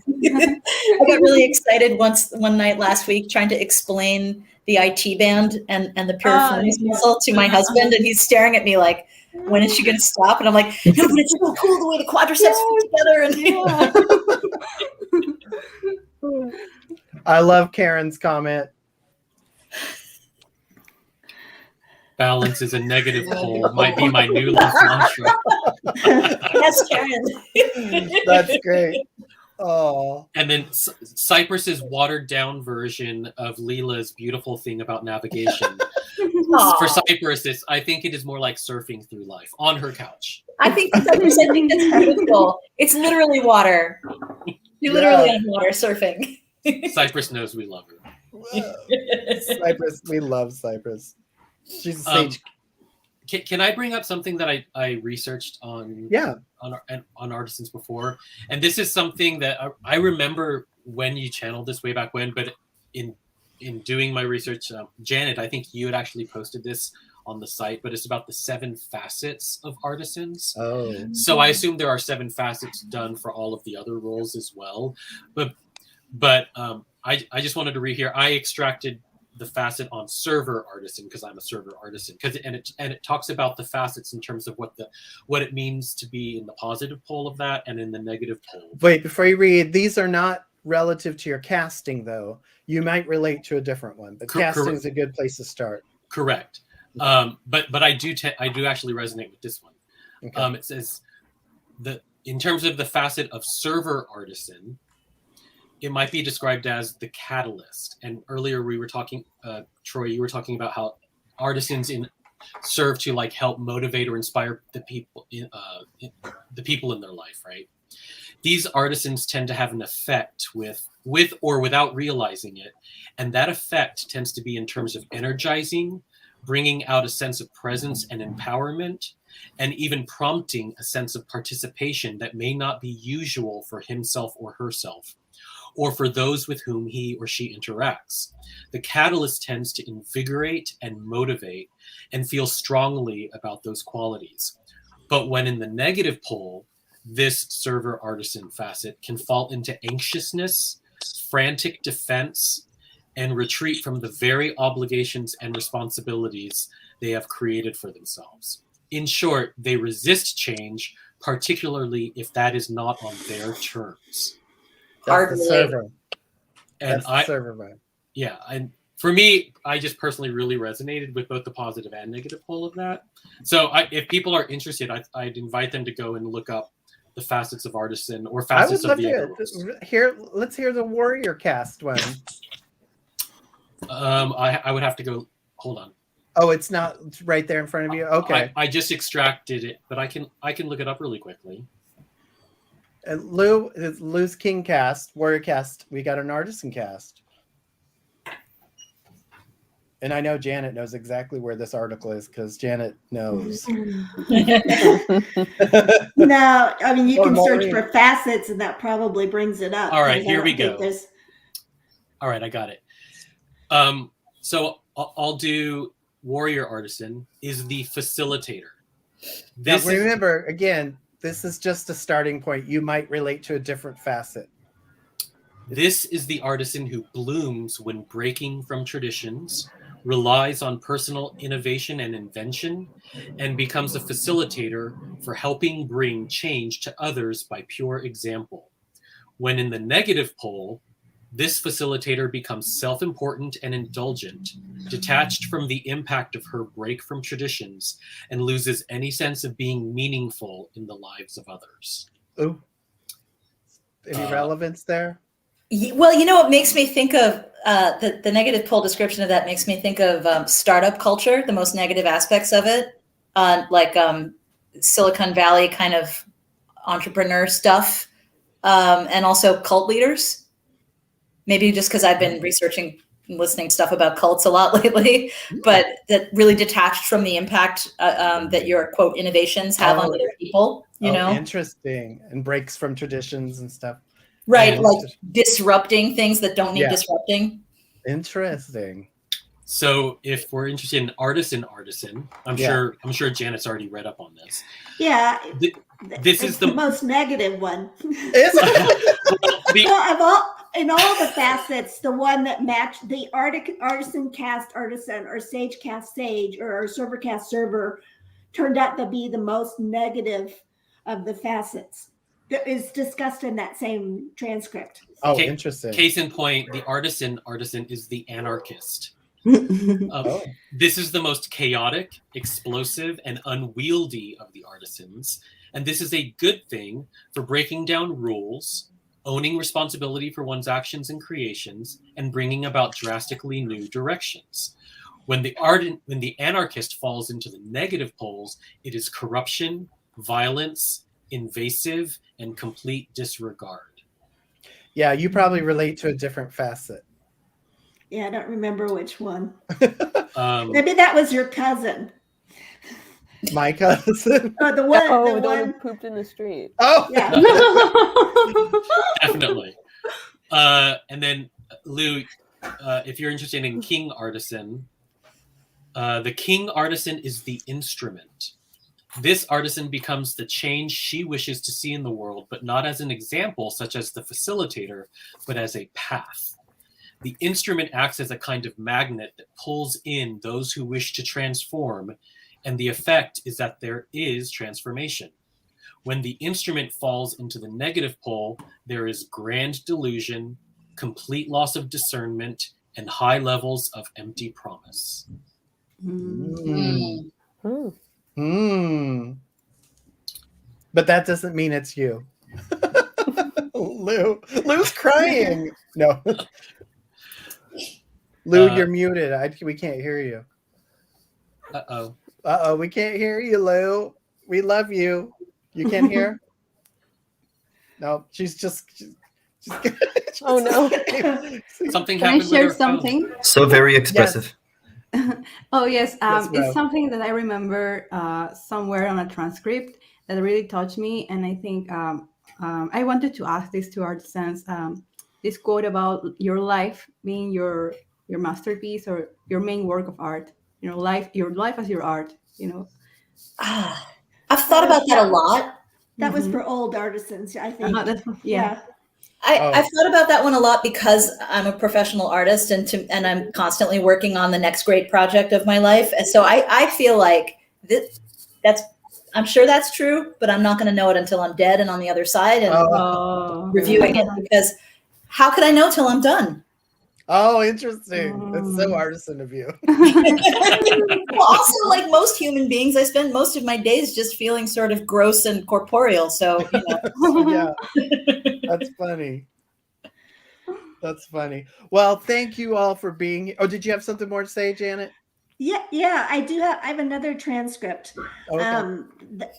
got really excited one night last week trying to explain the IT band and the piriformis muscle to my husband, and he's staring at me like, when is she going to stop? And I'm like, no, but it's so cool the way the quadriceps fit together. I love Karen's comment. Balance is a negative pole. Might be my new life mantra. Yes, Karen. That's great. Oh. And then Cypress's watered down version of Leela's beautiful thing about navigation. For Cypress, I think it is more like surfing through life on her couch. I think that's beautiful. It's literally water. You're literally on water surfing. Cypress knows we love her. Cypress, we love Cypress. She's a sage. Can I bring up something that I researched on Artisans before? And this is something that I remember when you channeled this way back when, but in doing my research, Janet, I think you had actually posted this on the site, but it's about the 7 facets of artisans. Oh. So I assume there are 7 facets done for all of the other roles as well. But I just wanted to read here. I extracted the facet on server artisan because I'm a server artisan, and it talks about the facets in terms of what it means to be in the positive pole of that and in the negative pole. Wait, before you read, these are not relative to your casting though. You might relate to a different one, but casting is a good place to start. Correct. But I do actually resonate with this one. Okay. It says in terms of the facet of server artisan, it might be described as the catalyst. And earlier we were talking, Troy, you were talking about how artisans serve to like help motivate or inspire the people in their life, right? These artisans tend to have an effect with or without realizing it, and that effect tends to be in terms of energizing, bringing out a sense of presence and empowerment, and even prompting a sense of participation that may not be usual for himself or herself, or for those with whom he or she interacts. The catalyst tends to invigorate and motivate and feel strongly about those qualities. But when in the negative pole, this server artisan facet can fall into anxiousness, frantic defense, and retreat from the very obligations and responsibilities they have created for themselves. In short, they resist change, particularly if that is not on their terms. That's the server. And That's the server vibe. Yeah, and for me, I just personally really resonated with both the positive and negative pole of that. So if people are interested, I'd invite them to go and look up the facets of artisan or facets of the other roles. Let's hear the warrior cast one. I would have to go. Hold on. Oh, it's not right there in front of you. Okay. I just extracted it, but I can look it up really quickly. And Lou's King cast, warrior cast. We got an artisan cast. And I know Janet knows exactly where this article is because Janet knows. No, I mean, you can search for facets and that probably brings it up. All right, here we go. All right, I got it. So I'll do warrior artisan is the facilitator. Now, remember, again, this is just a starting point. You might relate to a different facet. This is the artisan who blooms when breaking from traditions, relies on personal innovation and invention, and becomes a facilitator for helping bring change to others by pure example. When in the negative pole, this facilitator becomes self-important and indulgent, detached from the impact of her break from traditions, and loses any sense of being meaningful in the lives of others. Ooh. Any relevance there? Well, it makes me think of the negative pole description of that makes me think of startup culture, the most negative aspects of it, like Silicon Valley kind of entrepreneur stuff, and also cult leaders. Maybe just because I've been researching and listening stuff about cults a lot lately, but that really detached from the impact that your quote innovations have on other people, Interesting. And breaks from traditions and stuff. Right, like disrupting things that don't need disrupting. Interesting. So if we're interested in artisan, I'm sure Janet's already read up on this. Yeah. This is the most negative one. Is it? In all the facets, the one that matched the artisan cast artisan or sage cast sage or server cast server turned out to be the most negative of the facets that is discussed in that same transcript. Oh, interesting. Case in point, the artisan is the anarchist. This is the most chaotic, explosive, and unwieldy of the artisans. And this is a good thing for breaking down rules, owning responsibility for one's actions and creations, and bringing about drastically new directions. When the anarchist falls into the negative poles, it is corruption, violence, invasive, and complete disregard. Yeah, you probably relate to a different facet. Yeah, I don't remember which one. Maybe that was your cousin. My cousin? Oh, the one who pooped in the street. Oh, yeah. Definitely. And then, Lou, if you're interested in King Artisan, the King Artisan is the instrument. This artisan becomes the change she wishes to see in the world, but not as an example, such as the facilitator, but as a path. The instrument acts as a kind of magnet that pulls in those who wish to transform, and the effect is that there is transformation. When the instrument falls into the negative pole, there is grand delusion, complete loss of discernment, and high levels of empty promise. But that doesn't mean it's you. Lou's crying. No. Lou, you're muted. We can't hear you. Uh-oh, we can't hear you, Lou. We love you. You can't hear? No, she's oh no. Something Can I happened share with her something? So very expressive. Oh yes, Yes, it's something that I remember somewhere on a transcript that really touched me, and I think I wanted to ask this to artisans. This quote about your life being your masterpiece or your main work of art. Your life as your art. I've thought about that a lot. That was for old artisans, I think. Yeah. I've thought about that one a lot because I'm a professional artist and I'm constantly working on the next great project of my life. And so I feel like I'm sure that's true, but I'm not going to know it until I'm dead and on the other side and reviewing it, because how could I know till I'm done? Oh, interesting. That's so artisan of you. Well, also, like most human beings, I spend most of my days just feeling sort of gross and corporeal. So, Yeah, that's funny. That's funny. Well, thank you all for being here. Oh, did you have something more to say, Janet? Yeah, I do. I have another transcript. Okay.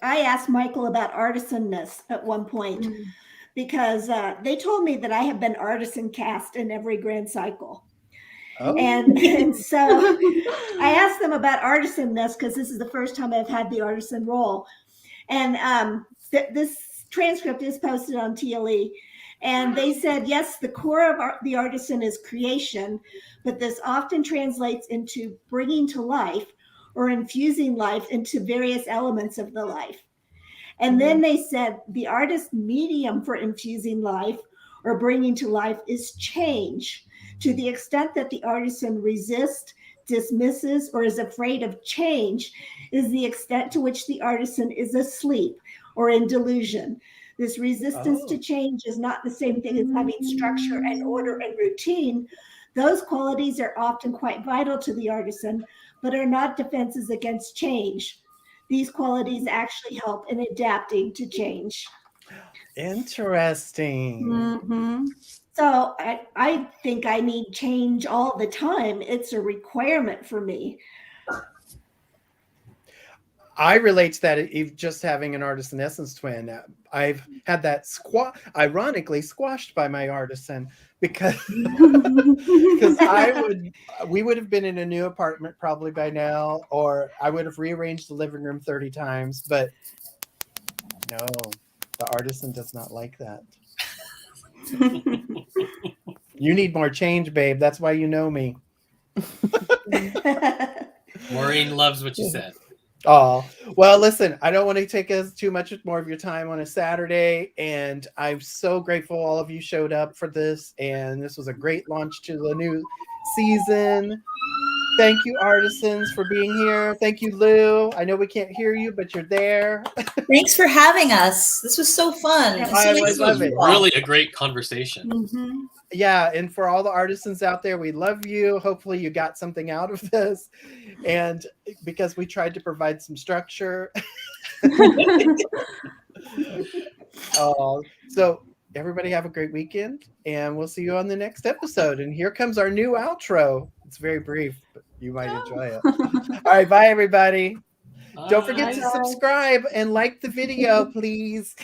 I asked Michael about artisanness at one point. Because they told me that I have been artisan cast in every grand cycle. Oh. And so I asked them about artisanness because this is the first time I've had the artisan role. And this transcript is posted on TLE. And they said, yes, the core of the artisan is creation, but this often translates into bringing to life or infusing life into various elements of the life. And then they said the artist's medium for infusing life or bringing to life is change. To the extent that the artisan resists, dismisses, or is afraid of change is the extent to which the artisan is asleep or in delusion. This resistance to change is not the same thing as having structure and order and routine. Those qualities are often quite vital to the artisan, but are not defenses against change. These qualities actually help in adapting to change. Interesting. Mhm. So I think I need change all the time. It's a requirement for me. I relate to that just having an artisan essence twin. I've had that ironically squashed by my artisan because we would have been in a new apartment probably by now, or I would have rearranged the living room 30 times, but no, the artisan does not like that. You need more change, babe. That's why you know me. Maureen loves what you said. Oh, well, listen, I don't want to take us too much more of your time on a Saturday, and I'm so grateful all of you showed up for this, and this was a great launch to the new season. Thank you, artisans, for being here. Thank you, Lou. I know we can't hear you, but you're there. Thanks for having us. This was so fun. I love it. Really a great conversation. Mhm. Yeah, and for all the artisans out there, we love you. Hopefully you got something out of this. And because we tried to provide some structure. So everybody have a great weekend, and we'll see you on the next episode. And here comes our new outro. It's very brief, but you might enjoy it. All right, bye everybody. Don't forget to subscribe and like the video, please.